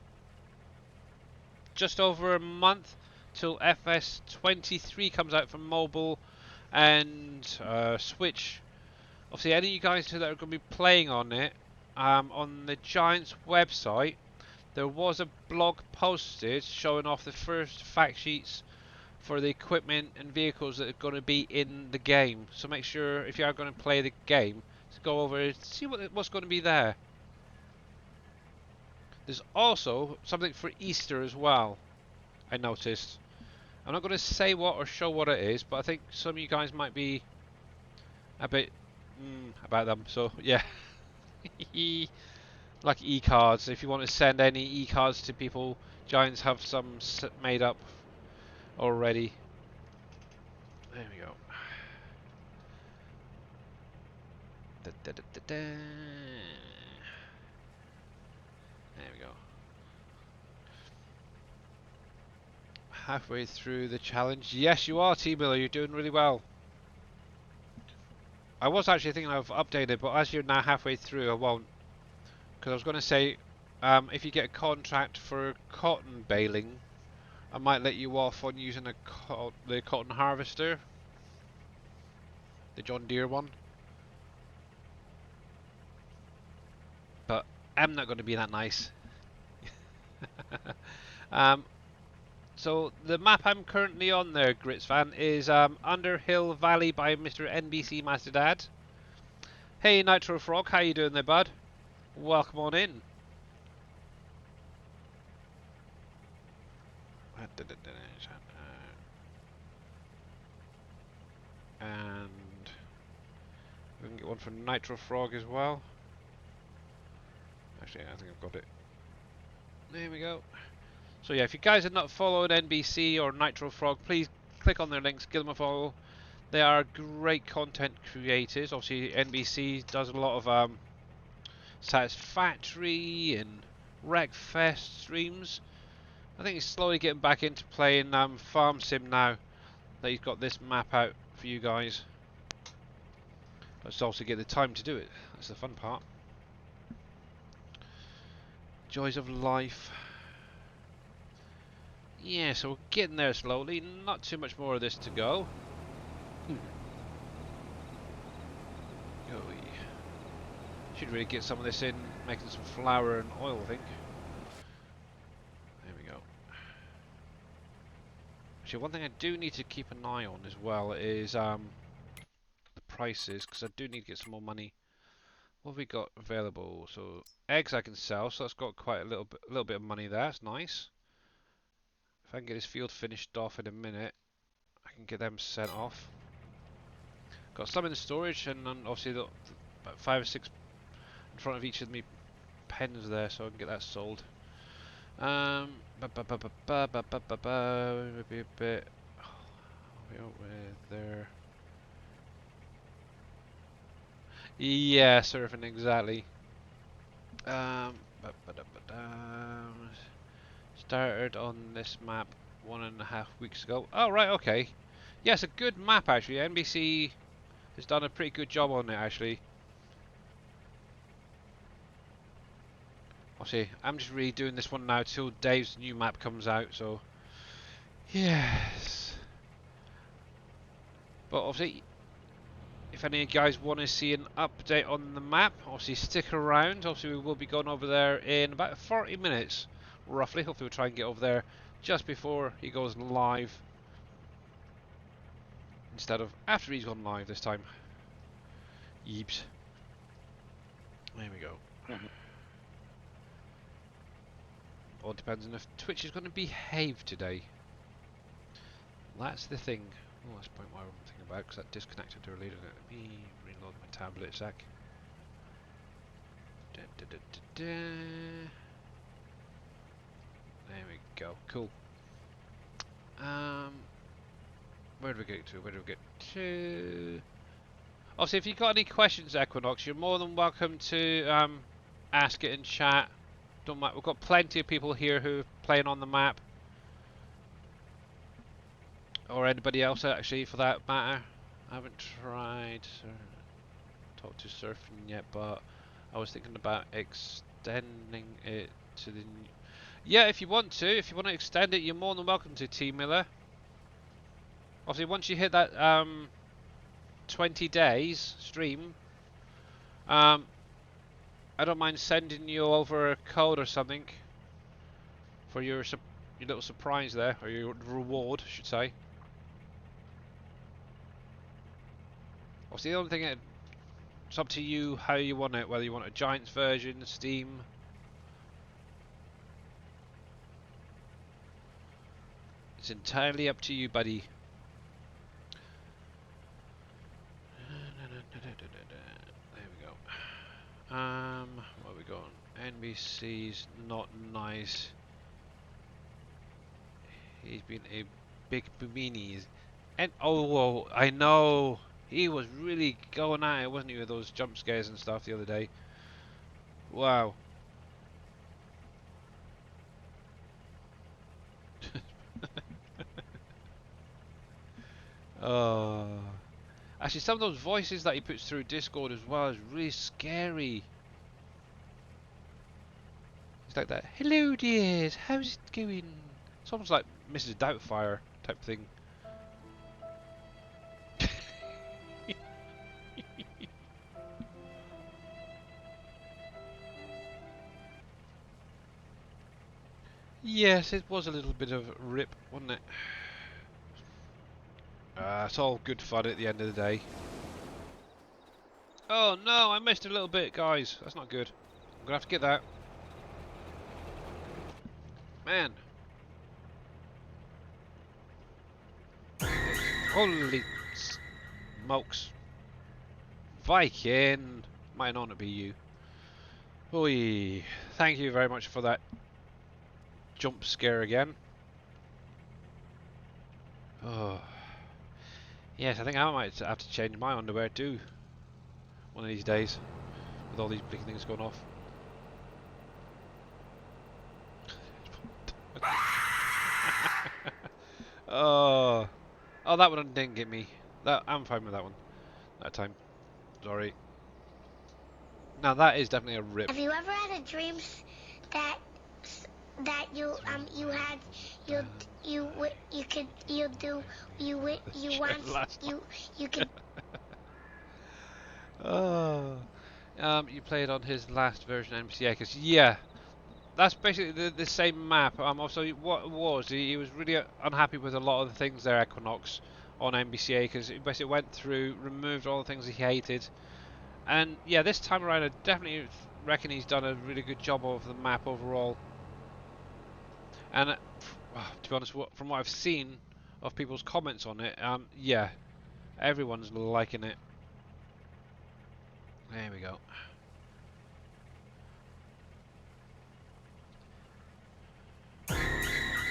Just over a month till FS23 comes out for mobile and Switch. Obviously, any of you guys that are going to be playing on it, on the Giants website, there was a blog posted showing off the first fact sheets for the equipment and vehicles that are going to be in the game. So make sure, if you are going to play the game, to go over and see what's going to be there. There's also something for Easter as well, I noticed. I'm not going to say what or show what it is, but I think some of you guys might be a bit about them. So yeah, like e-cards. If you want to send any e-cards to people, Giants have some made up already. There we go. There we go. Halfway through the challenge. Yes, you are, T-Miller. You're doing really well. I was actually thinking of updating, but as you're now halfway through, I won't. Because I was going to say, if you get a contract for cotton baling, I might let you off on using the cotton harvester. The John Deere one. But I'm not going to be that nice. So the map I'm currently on there, Grits fan, is Underhill Valley by Mr. NBCMASTERDAD. Hey Nitro Frog, how you doing there, bud? Welcome on in. And we can get one from Nitro Frog as well. Actually, I think I've got it. There we go. So yeah, if you guys have not followed NBC or Nitro Frog, please click on their links, give them a follow. They are great content creators. Obviously, NBC does a lot of Satisfactory and Wreckfest streams. I think he's slowly getting back into playing Farm Sim now that he's got this map out for you guys. Let's also get the time to do it. That's the fun part. Joys of life. Yeah, so we're getting there slowly. Not too much more of this to go. Should really get some of this in making some flour and oil, I think. There we go. Actually, one thing I do need to keep an eye on as well is the prices, because I do need to get some more money. What have we got available? So eggs I can sell, so that's got quite a little bit of money there. That's nice. If I can get this field finished off in a minute, I can get them sent off. Got some in the storage, and then obviously about 5 or 6 in front of each of me pens there, so I can get that sold. Maybe a bit. There. Yeah, surfing exactly. Started on this map 1.5 weeks ago. Oh right, okay. Yeah, it's a good map actually. NBC has done a pretty good job on it actually. Obviously, I'm just redoing this one now till Dave's new map comes out, so yes. But obviously, if any of you guys want to see an update on the map, obviously stick around. Obviously, we will be going over there in about 40 minutes, roughly. Hopefully, we'll try and get over there just before he goes live, instead of after he's gone live this time. Yeeps. There we go. All depends on if Twitch is going to behave today. That's the thing. Oh, that's the point why I'm thinking about, because that disconnected earlier. Let me reload my tablet a sec. There we go. Cool. Where do we get to? Where do we get to? Also, if you've got any questions, Equinox, you're more than welcome to ask it in chat. Don't mind. We've got plenty of people here who are playing on the map. Or anybody else, actually, for that matter. I haven't tried talk to surfing yet, but I was thinking about extending it to the... Yeah, if you want to. If you want to extend it, you're more than welcome to, T Miller. Obviously, once you hit that 20 days stream, I don't mind sending you over a code or something for your little surprise there, or your reward, I should say. Obviously, the only thing, it's up to you how you want it, whether you want a Giants version, Steam. It's entirely up to you, buddy. There we go. Where we going? NBC's not nice. He's been a big boomini. And oh, I know. He was really going at it, wasn't he, with those jump scares and stuff the other day. Wow. Oh. Actually, some of those voices that he puts through Discord as well is really scary. It's like that, hello dears, how's it going? It's almost like Mrs. Doubtfire type thing. Yes, it was a little bit of a rip, wasn't it? It's all good fun at the end of the day. Oh no, I missed a little bit, guys. That's not good. I'm gonna have to get that. Man. Holy smokes. Viking. Might not be you. Oi. Thank you very much for that jump scare again. Oh. Yes, I think I might have to change my underwear too. One of these days. With all these big things going off. Oh. Oh, that one didn't get me. I'm fine with that one. That time. Sorry. Now that is definitely a rip. Have you ever had a dream that you had you could Oh. You played on his last version of NBCA, because yeah, that's basically the same map. Also, what it was, he was really unhappy with a lot of the things there, Equinox, on NBCA, because he basically went through, removed all the things he hated. And yeah, this time around, I definitely reckon he's done a really good job of the map overall. And to be honest, from what I've seen of people's comments on it, yeah, everyone's liking it. There we go.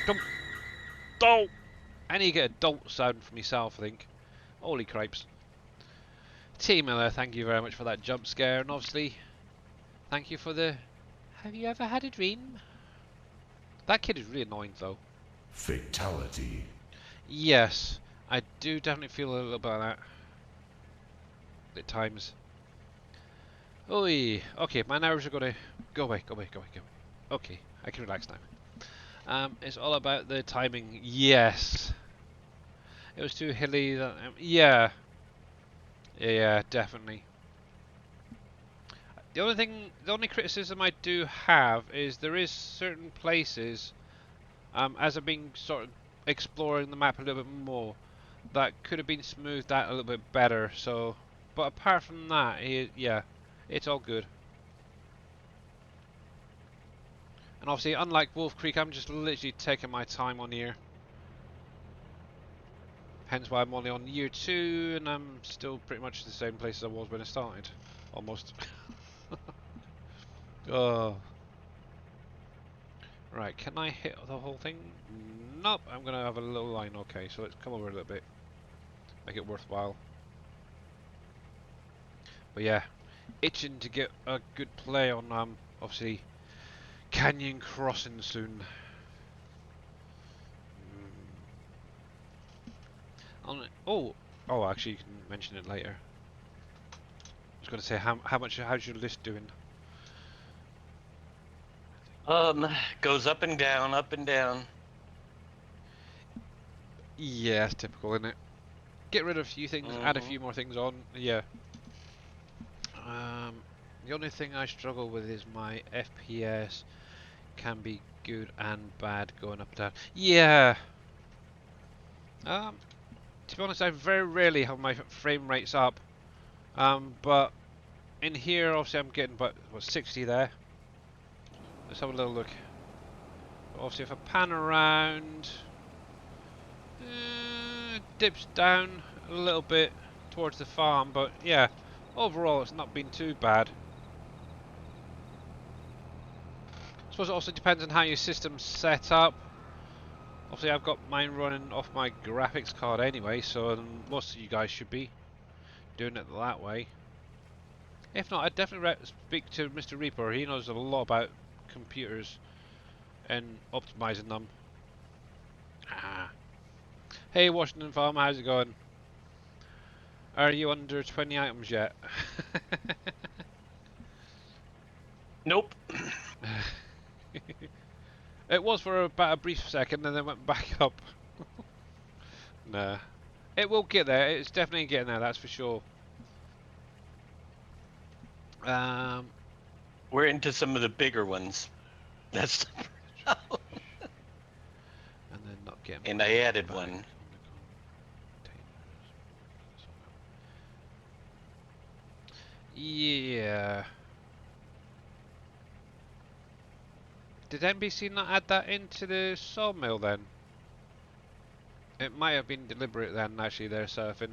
Come, dolt! I need to get a dolt sound from myself, I think. Holy cripes. T Miller, thank you very much for that jump scare, and obviously, thank you for the... Have you ever had a dream? That kid is really annoying, though. Fatality. Yes, I do definitely feel a little bit of that. At times. Oi, okay, my nerves are gonna go away, go away, go away, go away. Okay, I can relax now. It's all about the timing. Yes, it was too hilly. Yeah, yeah, definitely. The only criticism I do have is there is certain places, as I've been sort of exploring the map a little bit more, that could have been smoothed out a little bit better. So, but apart from that, yeah, it's all good. And obviously, unlike Wolf Creek, I'm just literally taking my time on here. Hence why I'm only on year 2, and I'm still pretty much the same place as I was when I started. Almost. Oh. Right, can I hit the whole thing? Nope, I'm going to have a little line. Okay, so let's come over a little bit. Make it worthwhile. But yeah, itching to get a good play on, obviously, Canyon Crossing soon. Oh, actually, you can mention it later. I was going to say, how's your list doing? Goes up and down, up and down. Yeah, it's typical, isn't it? Get rid of a few things, add a few more things on. Yeah. The only thing I struggle with is my FPS can be good and bad going up and down. Yeah. To be honest, I very rarely have my frame rates up. But in here, obviously, I'm getting about 60 there. Let's have a little look. Obviously, if I pan around, dips down a little bit towards the farm, but yeah, overall, it's not been too bad. I suppose it also depends on how your system's set up. Obviously, I've got mine running off my graphics card anyway, so most of you guys should be doing it that way. If not, I'd definitely speak to Mr. Reaper. He knows a lot about computers and optimizing them. Ah. Hey, Washington Farm, how's it going? Are you under 20 items yet? Nope. It was for about a brief second and then went back up. Nah. It will get there. It's definitely getting there, that's for sure. We're into some of the bigger ones. That's the problem. And then not getting. And I added one. Yeah. Did NBC not add that into the sawmill then? It might have been deliberate then, actually, they're surfing.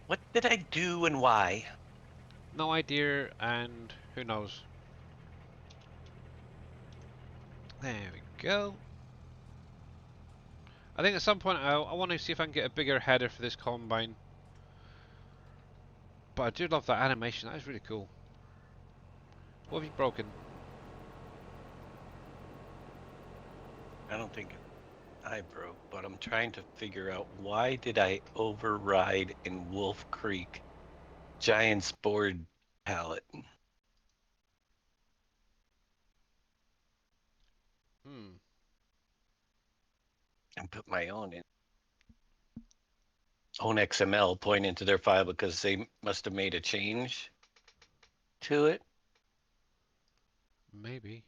What did I do and why? No idea, and who knows. There we go. I think at some point I want to see if I can get a bigger header for this combine. But I do love that animation, that is really cool. What have you broken? I don't think I broke, but I'm trying to figure out why did I override in Wolf Creek Giant's board palette and put my own in. own XML pointing to their file because they must have made a change to it. Maybe.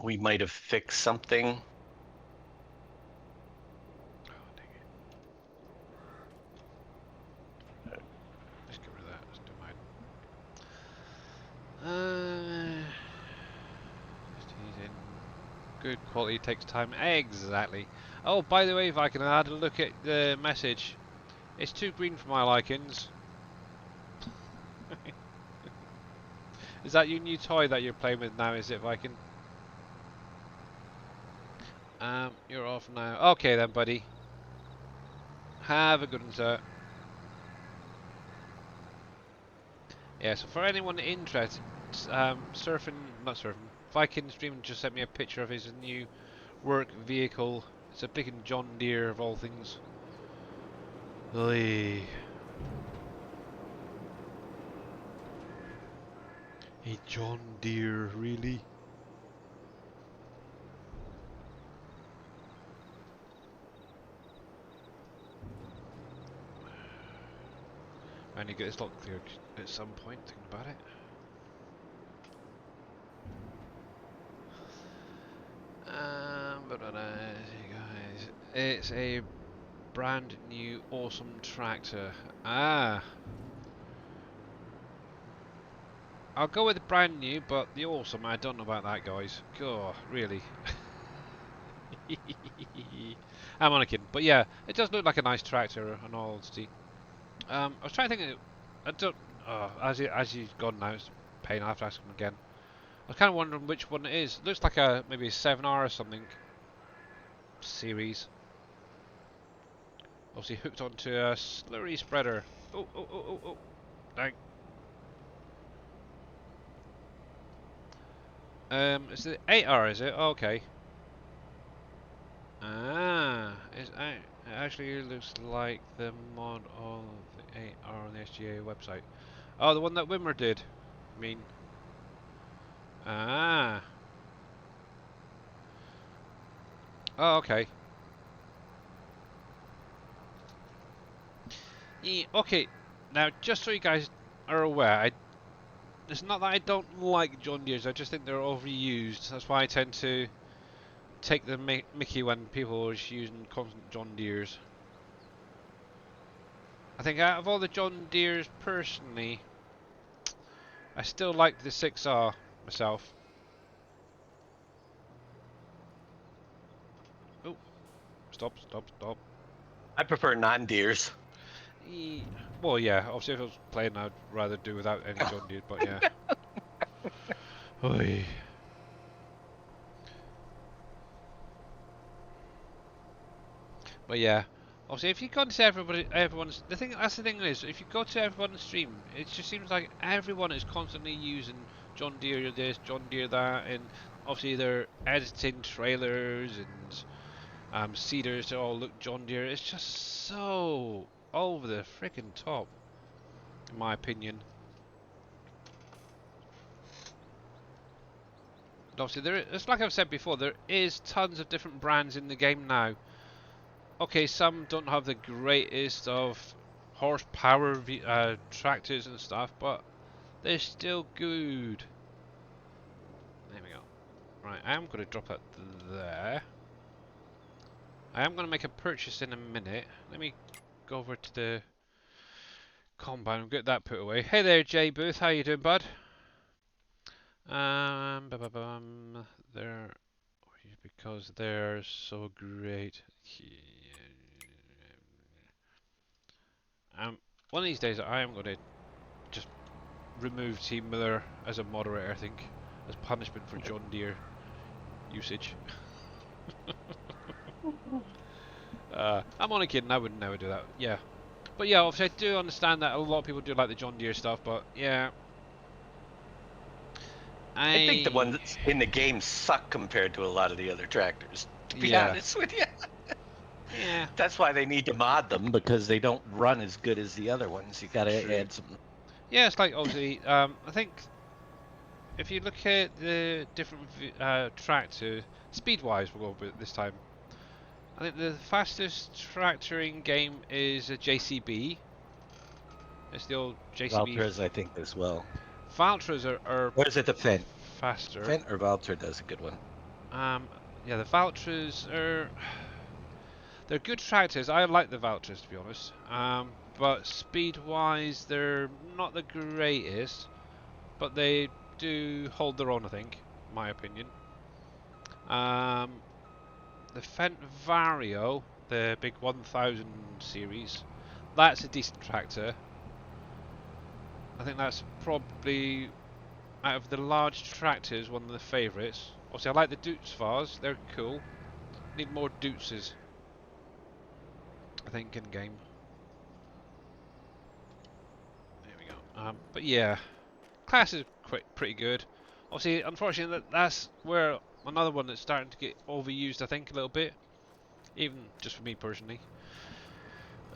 We might have fixed something. Oh, dang it. Let's get rid of that. Let's do mine. He's in good quality, takes time. Exactly. Oh, by the way, if I can add a look at the message, it's too green for my likings. Is that your new toy that you're playing with now? Is it, Viking? You're off now. Okay then, buddy. Have a good one, sir. Yeah, so for anyone interested, not surfing, Viking Stream just sent me a picture of his new work vehicle. It's a big John Deere of all things. Oy. A John Deere, really? I need to get this lock cleared at some point, thinking about it. Guys, it's a brand new awesome tractor. Ah, I'll go with the brand new, but the awesome, I don't know about that, guys. God, really. I'm only kidding, but yeah, it does look like a nice tractor, in all honesty. I was trying to think. I don't. As he's gone now, it's a pain. I will have to ask him again. I was kind of wondering which one it is. It looks like maybe a 7R or something series. Obviously hooked onto a slurry spreader. Oh! Dang. Is it 8R? Is it? Oh, okay. It actually looks like the mod of the 8R on the SGA website. Oh, the one that Wimmer did. I mean. Oh, okay. Yeah, okay. Now, just so you guys are aware, it's not that I don't like John Deere's, I just think they're overused. That's why I tend to take the mickey when people are just using constant John Deere's. I think out of all the John Deere's, personally, I still like the 6R myself. Oh, stop. I prefer non-deers. Well, yeah, obviously if I was playing, I'd rather do without any John Deere, but yeah. Oy. But yeah, obviously if you go to everyone's, that's the thing is, if you go to everyone's stream, it just seems like everyone is constantly using John Deere this, John Deere that, and obviously they're editing trailers and cedars to all look John Deere. It's just so over the freaking top, in my opinion. And obviously, it's like I've said before, there is tons of different brands in the game now. Okay, some don't have the greatest of horsepower tractors and stuff, but they're still good. There we go. Right, I am going to drop it there. I am going to make a purchase in a minute. Let me go over to the combine and get that put away. Hey there, Jay Booth. How you doing, bud? They're because they're so great. One of these days, I am going to just remove Team Miller as a moderator, I think, as punishment for John Deere usage. I'm only kidding, I would never do that, yeah. But yeah, obviously I do understand that a lot of people do like the John Deere stuff, but yeah. I think the ones in the game suck compared to a lot of the other tractors, to be honest with you. Yeah. That's why they need to mod them, because they don't run as good as the other ones. You gotta add some. Yeah, it's like obviously, I think if you look at the different tractors, speed-wise, we'll go with this time. I think the fastest tractor in game is a JCB. It's the old JCB. Valtras, I think, as well. Valtras are Or is it the Fendt? faster. Fendt or Valtra does a good one. Yeah, the Valtras are... They're good tractors. I like the Valtras, to be honest. But speed-wise, they're not the greatest. But they do hold their own, I think, in my opinion. The Fendt Vario, the big 1000 series, that's a decent tractor. I think that's probably, out of the large tractors, one of the favourites. Obviously, I like the Dutes Vars, they're cool. Need more Duteses, I think, in game. There we go. But yeah, class is pretty good. Obviously, unfortunately, that's where another one that's starting to get overused, I think, a little bit. Even just for me personally.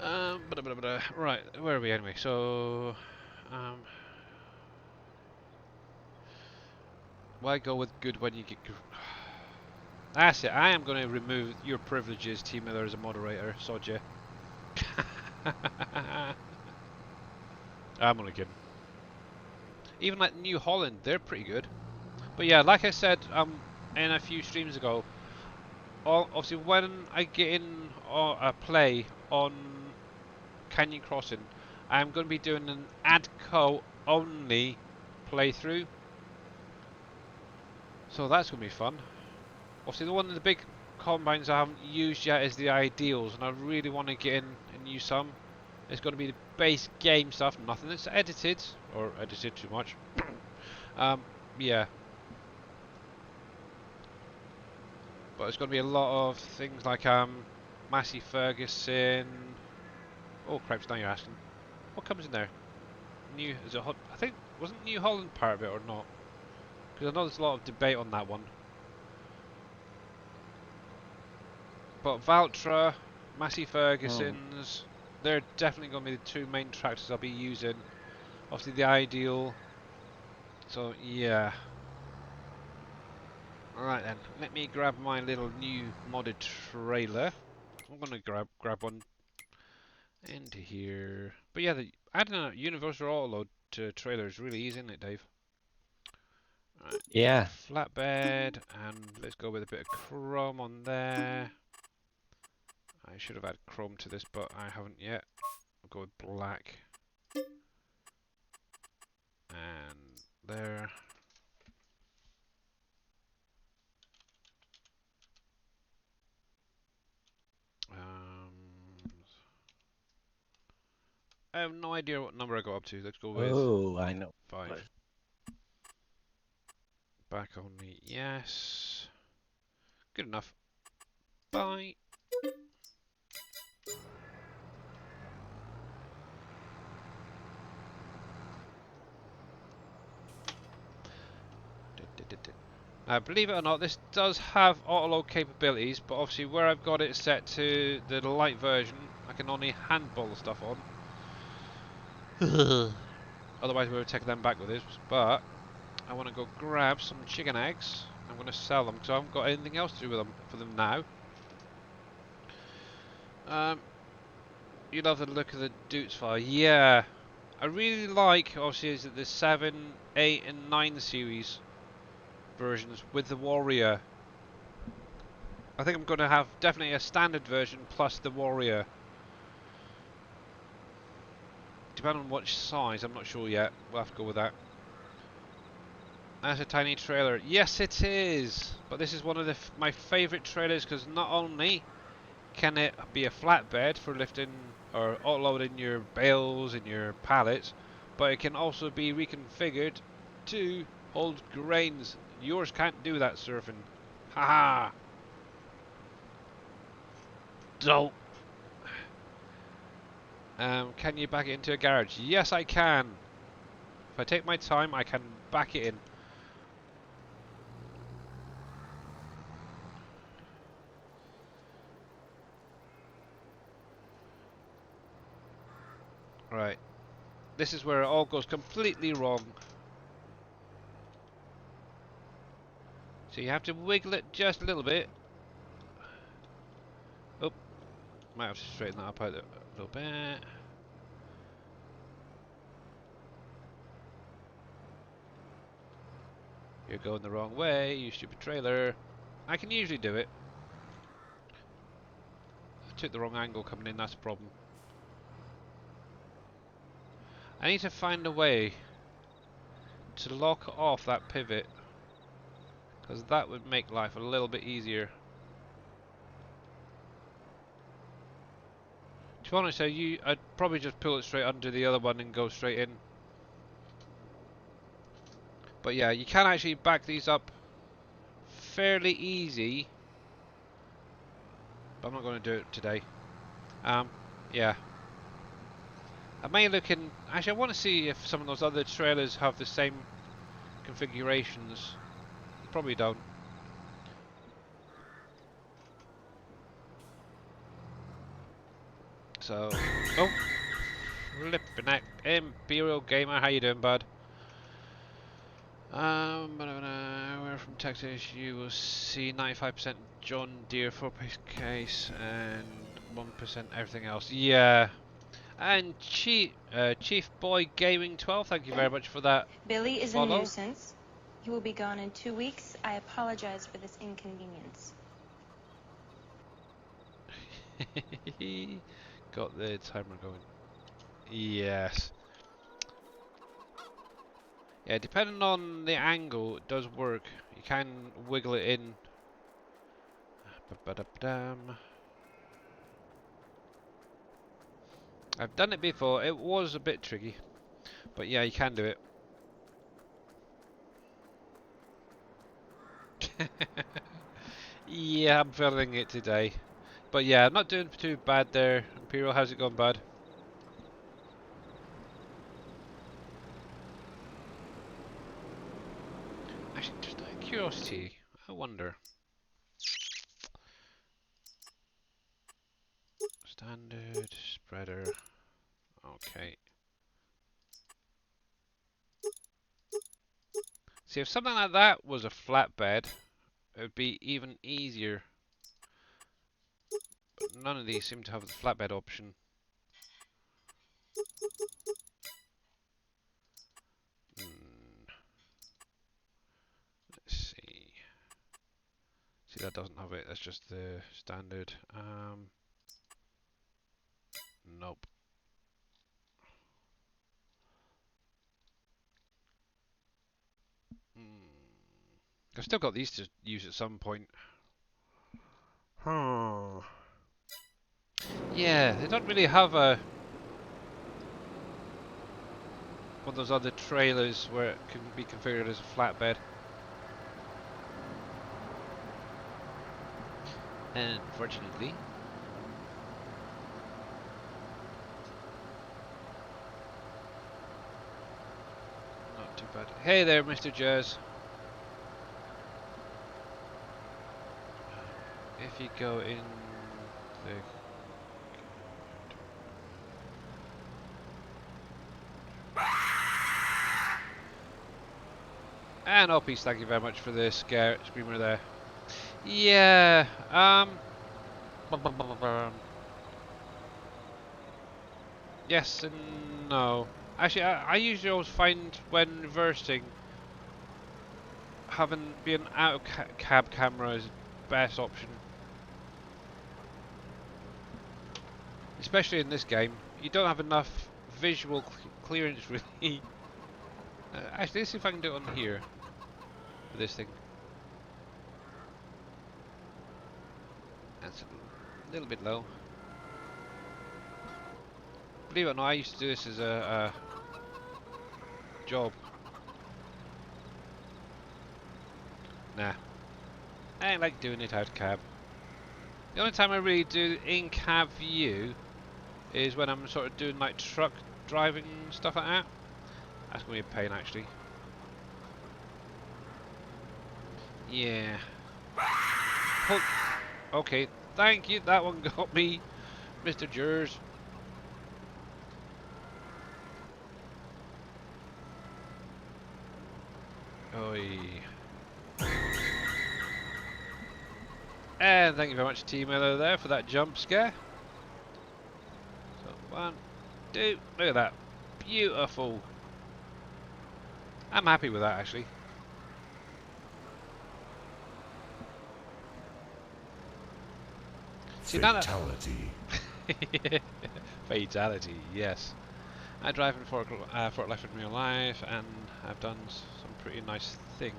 Right, where are we anyway? So, why go with good when you get... That's it, I am going to remove your privileges, T Miller, as a moderator. Sod ya. I'm only kidding. Even like New Holland, they're pretty good. But yeah, like I said in a few streams ago, obviously when I get in a play on Canyon Crossing, I'm going to be doing an ADCO only playthrough. So that's going to be fun. Obviously the one of the big combines I haven't used yet is the Ideals, and I really want to get in and use some. It's going to be the base game stuff, nothing that's edited, or edited too much. Yeah. But it's going to be a lot of things like Massey Ferguson. Oh crap! Now you're asking, what comes in there? Is it? I think wasn't New Holland part of it or not? Because I know there's a lot of debate on that one. But Valtra, Massey Ferguson's, they're definitely going to be the two main tractors I'll be using. Obviously the Ideal. So yeah. Alright then, let me grab my little new modded trailer. I'm going to grab one into here. But yeah, adding a universal auto-load to trailer is really easy, isn't it, Dave? Right. Yeah. Flatbed, and let's go with a bit of chrome on there. I should have added chrome to this, but I haven't yet. I'll go with black. And there. I have no idea what number I got up to. Let's go with... Oh, I know. 5. Back only, yes. Good enough. Bye. Believe it or not, this does have auto-load capabilities, but obviously where I've got it set to the light version, I can only handball the stuff on. Otherwise we would have taken them back with this, but I want to go grab some chicken eggs. I'm going to sell them because I haven't got anything else to do with them for them now. You love the look of the Dutes file. Yeah, I really like, obviously, is it the 7, 8 and 9 series versions with the Warrior. I think I'm going to have definitely a standard version plus the Warrior. Depending on which size, I'm not sure yet. We'll have to go with that. That's a tiny trailer. Yes, it is. But this is one of my favourite trailers because not only can it be a flatbed for lifting or offloading your bales and your pallets, but it can also be reconfigured to hold grains. Yours can't do that, surfing. Haha. Don't. Can you back it into a garage? Yes, I can. If I take my time, I can back it in. Right. This is where it all goes completely wrong. So you have to wiggle it just a little bit. Might have to straighten that up out a little bit. You're going the wrong way, you stupid trailer. I can usually do it. I took the wrong angle coming in, that's a problem. I need to find a way to lock off that pivot, because that would make life a little bit easier. To be honest, I'd probably just pull it straight under the other one and go straight in. But yeah, you can actually back these up fairly easy. But I'm not going to do it today. Yeah. I may look in... Actually, I want to see if some of those other trailers have the same configurations. Probably don't. So... Oh! Flippin' heck. Imperial Gamer, how you doing, bud? We're from Texas. You will see 95% John Deere 4-piece case and 1% everything else. Yeah. And Chief Boy Gaming 12, thank you very much for that. Billy is follow. a nuisance. He will be gone in 2 weeks. I apologize for this inconvenience. Got the timer going. Yes. Yeah, depending on the angle, it does work. You can wiggle it in. I've done it before. It was a bit tricky, but yeah, you can do it. Yeah, I'm feeling it today. But yeah, I'm not doing too bad there. Imperial, how's it going, bud? Actually, just out of curiosity, I wonder. Standard, spreader, okay. See, if something like that was a flatbed, it would be even easier. But none of these seem to have the flatbed option. Let's see. See, that doesn't have it. That's just the standard. Nope. I've still got these to use at some point. Huh. Yeah, they don't really have one of those other trailers where it can be configured as a flatbed. Unfortunately. Not too bad. Hey there, Mr. Jazz. If you go in the... And oh, peace, thank you very much for the screamer there. Yeah, yes and no. Actually, I usually always find when reversing, being out of cab camera is the best option. Especially in this game, you don't have enough visual clearance really. Actually, let's see if I can do it on here. With this thing. That's a little bit low. Believe it or not, I used to do this as a job. Nah. I ain't like doing it out of cab. The only time I really do in cab view is when I'm sort of doing like truck driving and stuff like that. That's going to be a pain actually. Yeah. Oh, okay, thank you, that one got me, Mr. Jers. Oi. And thank you very much, Team Miller, there for that jump scare. 1, 2. Look at that. Beautiful. I'm happy with that actually. See, now that Fatality. fatality, yes. I drive in forklift in real life, and I've done some pretty nice things.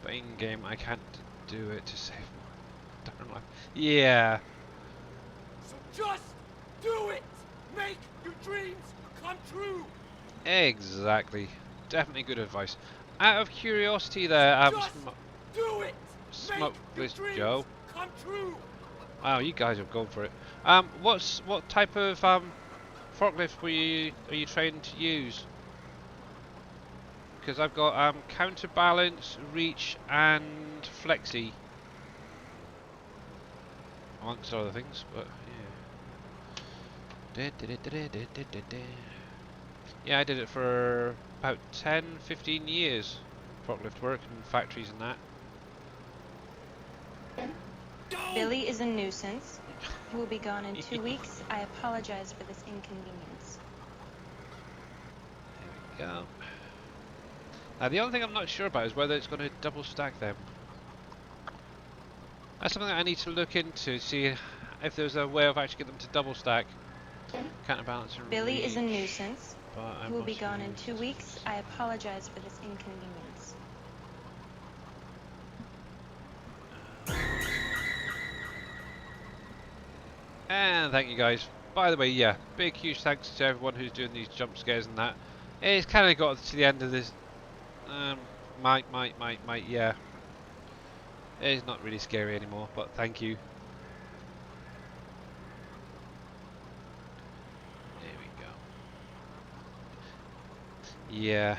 But in game, I can't do it to save my darn life. Yeah. So just do it! Make your dreams come true! Exactly. Definitely good advice. Out of curiosity, there, Just do it! Make your Smokeless dreams Joe. come true! Wow, you guys have gone for it. What type of forklift are you trained to use? Because I've got counterbalance, reach, and flexi, amongst other things. But yeah. Yeah, I did it for about 10, 15 years. Forklift work in factories and that. Billy is a nuisance. He will be gone in 2 weeks. I apologize for this inconvenience. There we go. Now the only thing I'm not sure about is whether it's going to double stack them. That's something that I need to look into, see if there's a way of actually getting them to double stack. Counterbalance and Billy is a reach, nuisance. but I He will be must gone in use 2 weeks. I apologize for this inconvenience. And thank you guys. By the way, yeah, big huge thanks to everyone who's doing these jump scares and that. It's kind of got to the end of this. Might, yeah. It's not really scary anymore, but thank you. There we go. Yeah,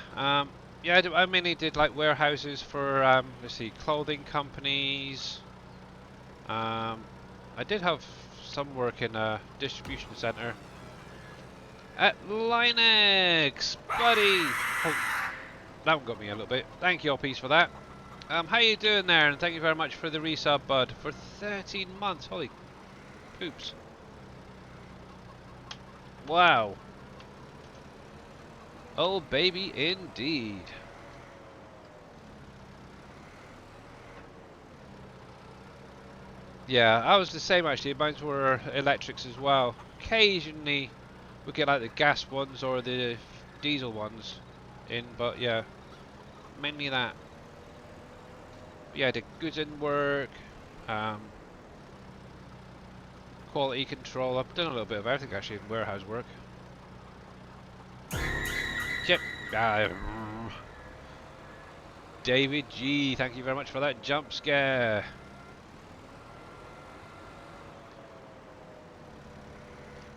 yeah, I mainly did like warehouses for, let's see, clothing companies. I did have some work in a distribution center. At Linux, buddy! Oh, that one got me a little bit. Thank you, Piece, for that. How you doing there? And thank you very much for the resub, bud. For 13 months. Holy poops. Wow. Oh, baby, indeed. Yeah, I was the same actually. Mine were electrics as well. Occasionally, we get like the gas ones or the diesel ones in, but yeah, mainly that. Yeah, I did goods in work, quality control. I've done a little bit of everything actually in warehouse work. Yep. David G, thank you very much for that jump scare.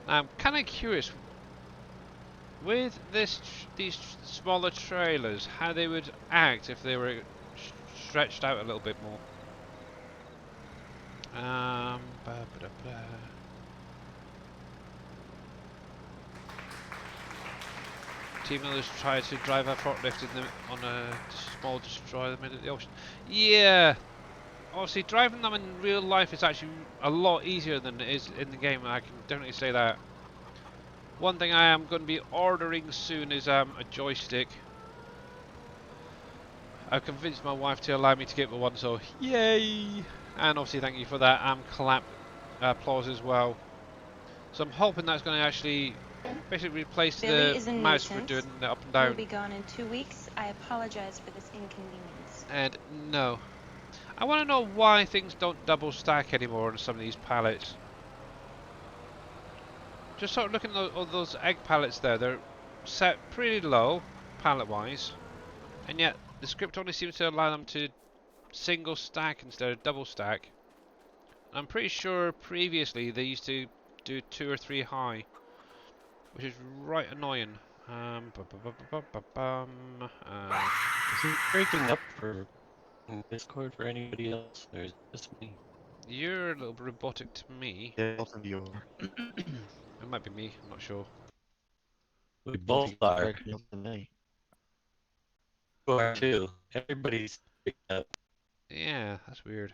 I'm kind of curious with these smaller trailers, how they would act if they were stretched out a little bit more. Ba -ba -da -ba. Team members try to drive a forklift on a small destroyer in the middle of the ocean. Yeah, obviously driving them in real life is actually a lot easier than it is in the game. I can definitely say that. One thing I am going to be ordering soon is a joystick. I've convinced my wife to allow me to get the one, so yay! And obviously thank you for that clap applause as well. So I'm hoping that's going to actually basically replace Billy the is a mouse for nuisance. doing the up and He will down. be gone in 2 weeks. I apologize for this inconvenience. And no. I want to know why things don't double stack anymore on some of these pallets. Just sort of looking at all those egg pallets there, they're set pretty low, pallet wise, and yet the script only seems to allow them to single stack instead of double stack. I'm pretty sure previously they used to do 2 or 3 high, which is right annoying. Is it breaking up for in Discord for anybody else, or is it just me? You're a little robotic to me. Yeah, both of you are. It might be me, I'm not sure. We Both of both you are are. breaking up to me. You are too. Everybody's breaking up. Yeah, that's weird.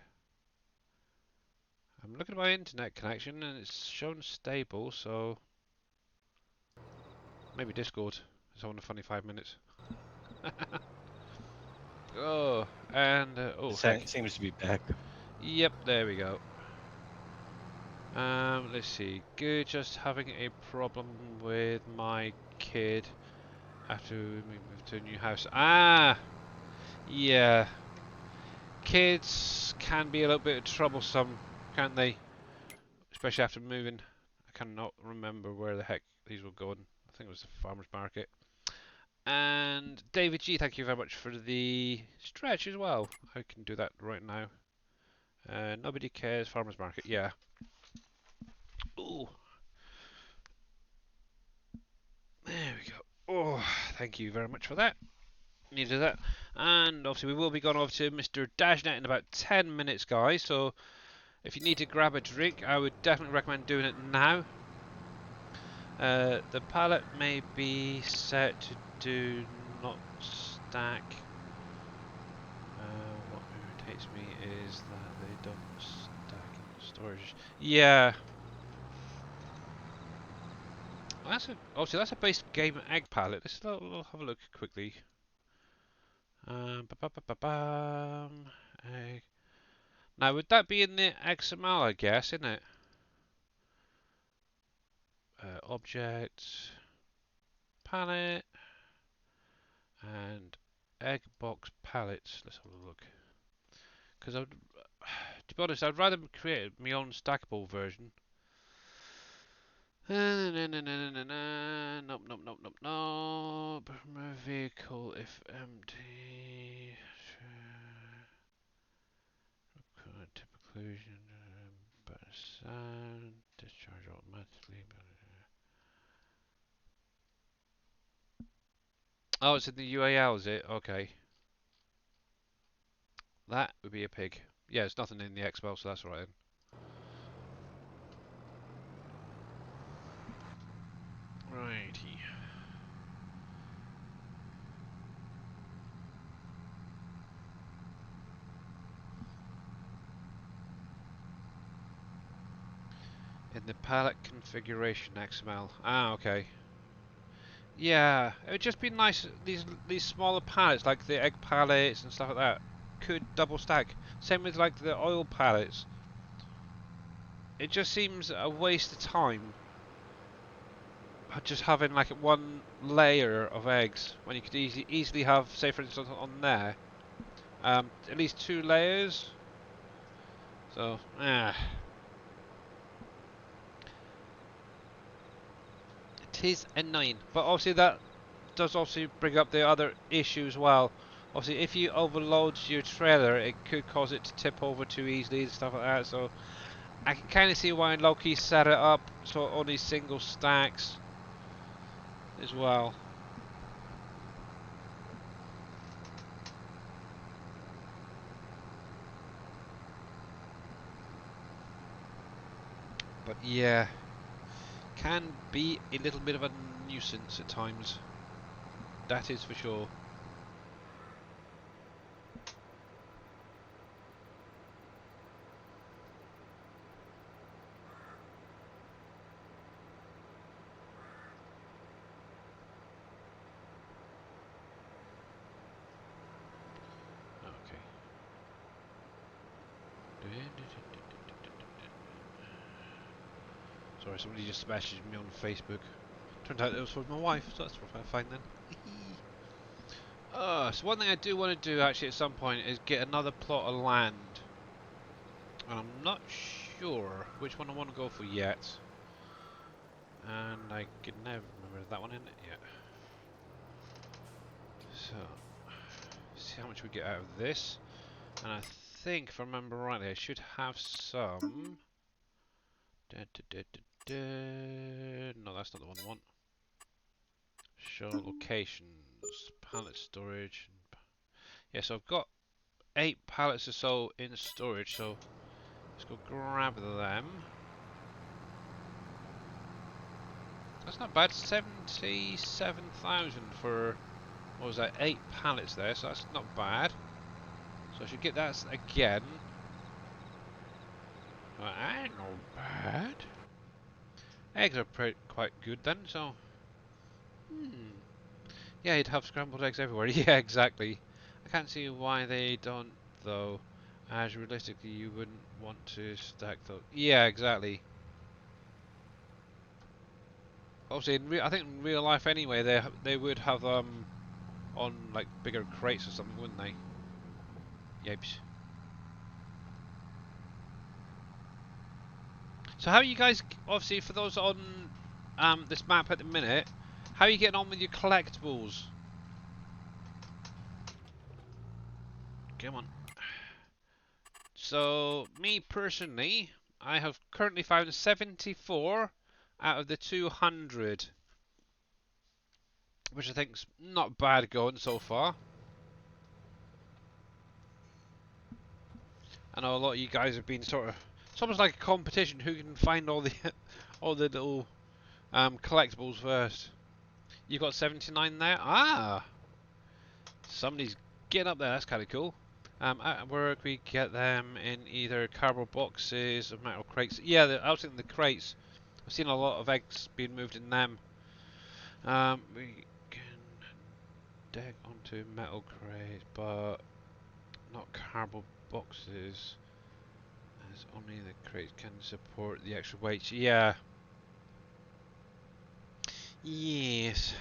I'm looking at my internet connection and it's shown stable, so Maybe Discord. It's on a funny 5 minutes. Oh, and oh heck. Seems to be back. Yep, there we go. Let's see. Good, just having a problem with my kid after we moved to a new house. Ah, yeah. Kids can be a little bit troublesome, can't they? Especially after moving. I cannot remember where the heck these were going. I think it was the farmer's market. And David G, thank you very much for the stretch as well. I can do that right now. Nobody cares, farmer's market, yeah. Ooh. There we go. Oh, thank you very much for that. Needed that. And obviously we will be going over to Mr. Dashnet in about 10 minutes, guys. So if you need to grab a drink, I would definitely recommend doing it now. The pallet may be set to do not stack. What irritates me is that they don't stack in storage. Yeah. Obviously that's a base game egg pallet. We'll have a look quickly. Egg. Now would that be in the XML, I guess, isn't it? Objects, pallet, and egg box pallets. Let's have a look. Because to be honest, I'd rather create my own stackable version. Nope, nope, nope, nope, nope. Vehicle if empty. Tip occlusion. Better sound. Discharge automatically. Oh, it's in the UAL, is it? Okay. That would be a pig. Yeah, there's nothing in the XML, so that's alright then. Righty. In the palette configuration XML. Ah, okay. Yeah, it would just be nice. These smaller pallets, like the egg pallets and stuff like that, could double stack. Same with like the oil pallets. It just seems a waste of time. Just having like one layer of eggs when you could easily have, say for instance, on there, at least 2 layers. So, it is annoying, but obviously that does also bring up the other issue as well. Obviously, if you overload your trailer, it could cause it to tip over too easily and stuff like that. So, I can kind of see why Loki set it up so only single stacks as well. But yeah, can be a little bit of a nuisance at times. That is for sure. Sorry, somebody just messaged me on Facebook. Turned out it was from my wife, so that's fine then. So one thing I do want to do actually at some point is get another plot of land. And I'm not sure which one I want to go for yet. And I can never remember that one in it yet. So, see how much we get out of this. And I think, if I remember rightly, I should have some... No, that's not the one I want. Show locations, pallet storage. Yeah, so I've got 8 pallets or so in storage, so let's go grab them. That's not bad, 77,000 for, what was that, 8 pallets there, so that's not bad. So I should get that again. That ain't no bad. Eggs are quite good then, so Hmm. Yeah, you'd have scrambled eggs everywhere. Yeah, exactly. I can't see why they don't, though. As realistically, you wouldn't want to stack those. Yeah, exactly. Obviously, I think in real life anyway, they would have on like bigger crates or something, wouldn't they? Yipes. So how are you guys? Obviously, for those on this map at the minute, how are you getting on with your collectibles? Come on. So, me personally, I have currently found 74 out of the 200, which I think's not bad going so far. I know a lot of you guys have been sort of, it's almost like a competition who can find all the all the little collectibles first. You got 79 there? Ah! Somebody's getting up there, that's kind of cool. At work we get them in either cardboard boxes or metal crates. Yeah, I was thinking the crates. I've seen a lot of eggs being moved in them. We can deck onto metal crates, but not cardboard boxes, as only the crates can support the extra weight. Yeah. Yes.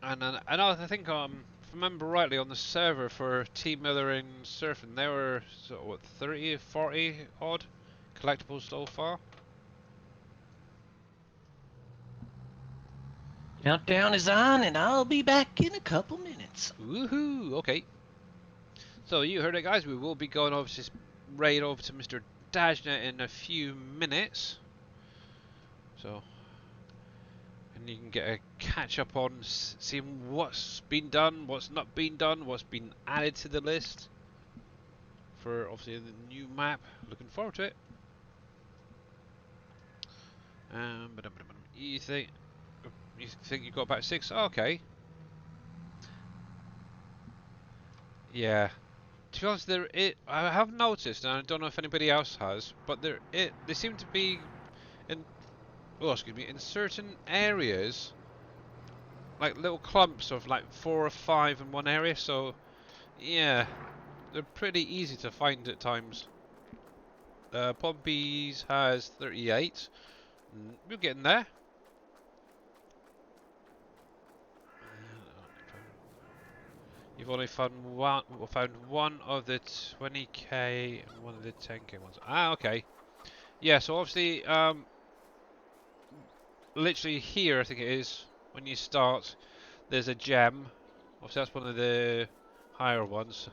And I know, I think if I remember rightly, on the server for Team Miller and Surfing, there were sort of, what, 30, 40 odd collectibles so far. Countdown is on, and I'll be back in a couple minutes. Woohoo! Okay. So you heard it, guys. We will be going over to raid over to Mr. Dajna in a few minutes. So, and you can get a catch up on seeing what's been done, what's not been done, what's been added to the list for obviously the new map. Looking forward to it. You think you got about 6? Oh, okay. Yeah. To be honest, I have noticed, and I don't know if anybody else has, but they seem to be in, oh, excuse me, in certain areas, like little clumps of like 4 or 5 in one area. So, yeah, they're pretty easy to find at times. Pompey's has 38. We're getting there. You've only found one of the 20k and one of the 10k ones. Ah, okay. Yeah, so obviously, literally here, I think it is, when you start, there's a gem. Obviously, that's one of the higher ones.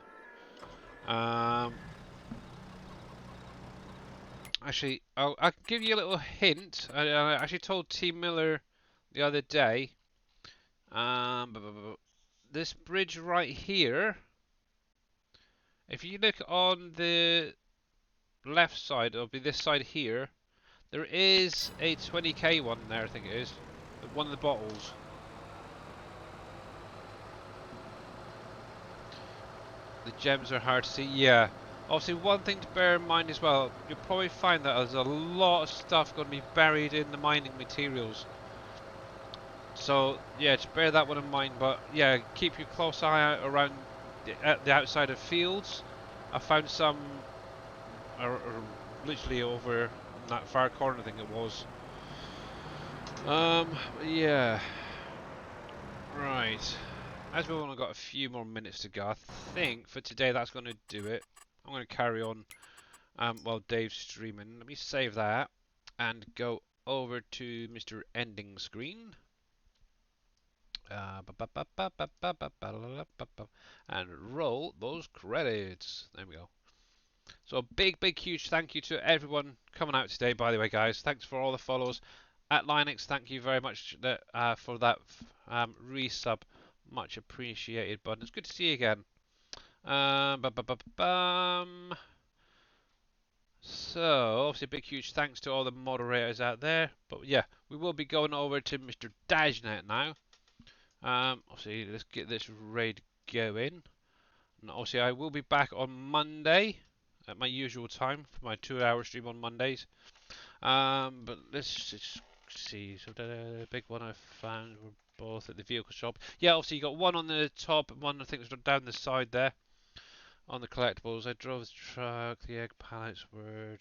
Actually, I'll give you a little hint. I actually told T Miller the other day. This bridge right here, if you look on the left side, it'll be this side here. There is a 20k one there, I think it is. One of the bottles. The gems are hard to see. Yeah. Obviously, one thing to bear in mind as well, you'll probably find that there's a lot of stuff going to be buried in the mining materials. So, yeah, just bear that one in mind. But, yeah, keep your close eye out around the outside of fields. I found some literally over in that far corner, I think it was. Yeah. Right. As we've only got a few more minutes to go, I think for today that's going to do it. I'm going to carry on while Dave's streaming. Let me save that and go over to Mr. Ending Screen. And roll those credits. There we go. So a big, huge thank you to everyone coming out today, by the way, guys. Thanks for all the follows. At Linux, thank you very much for that resub. Much appreciated, bud. It's good to see you again. So, obviously, a big, huge thanks to all the moderators out there. But yeah, we will be going over to Mr. Dajnet now. Obviously, let's get this raid going. And obviously, I will be back on Monday at my usual time for my 2-hour stream on Mondays. But let's just see. So the big one I found were both at the vehicle shop. Yeah, obviously you got one on the top and one I think was down the side there on the collectibles. I drove the truck. The egg pallets were.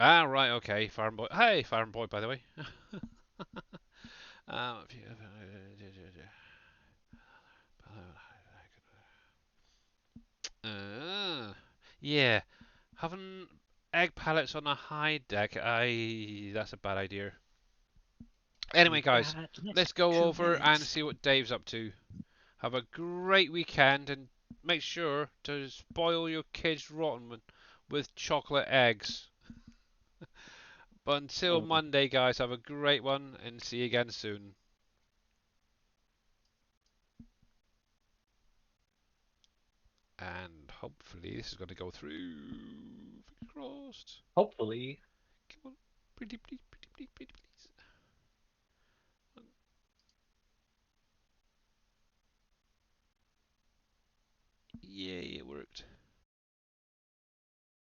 Ah, right, okay, farm boy. Hey, farm boy, by the way. If you, yeah, having egg pallets on a high deck, that's a bad idea. Anyway, guys, let's go over and see what Dave's up to. Have a great weekend and make sure to spoil your kids rotten with chocolate eggs. But until Monday, guys, have a great one and see you again soon. And hopefully this is going to go through. Fingers crossed. Hopefully. Come on. Pretty please, pretty please, pretty please. Yay, it worked.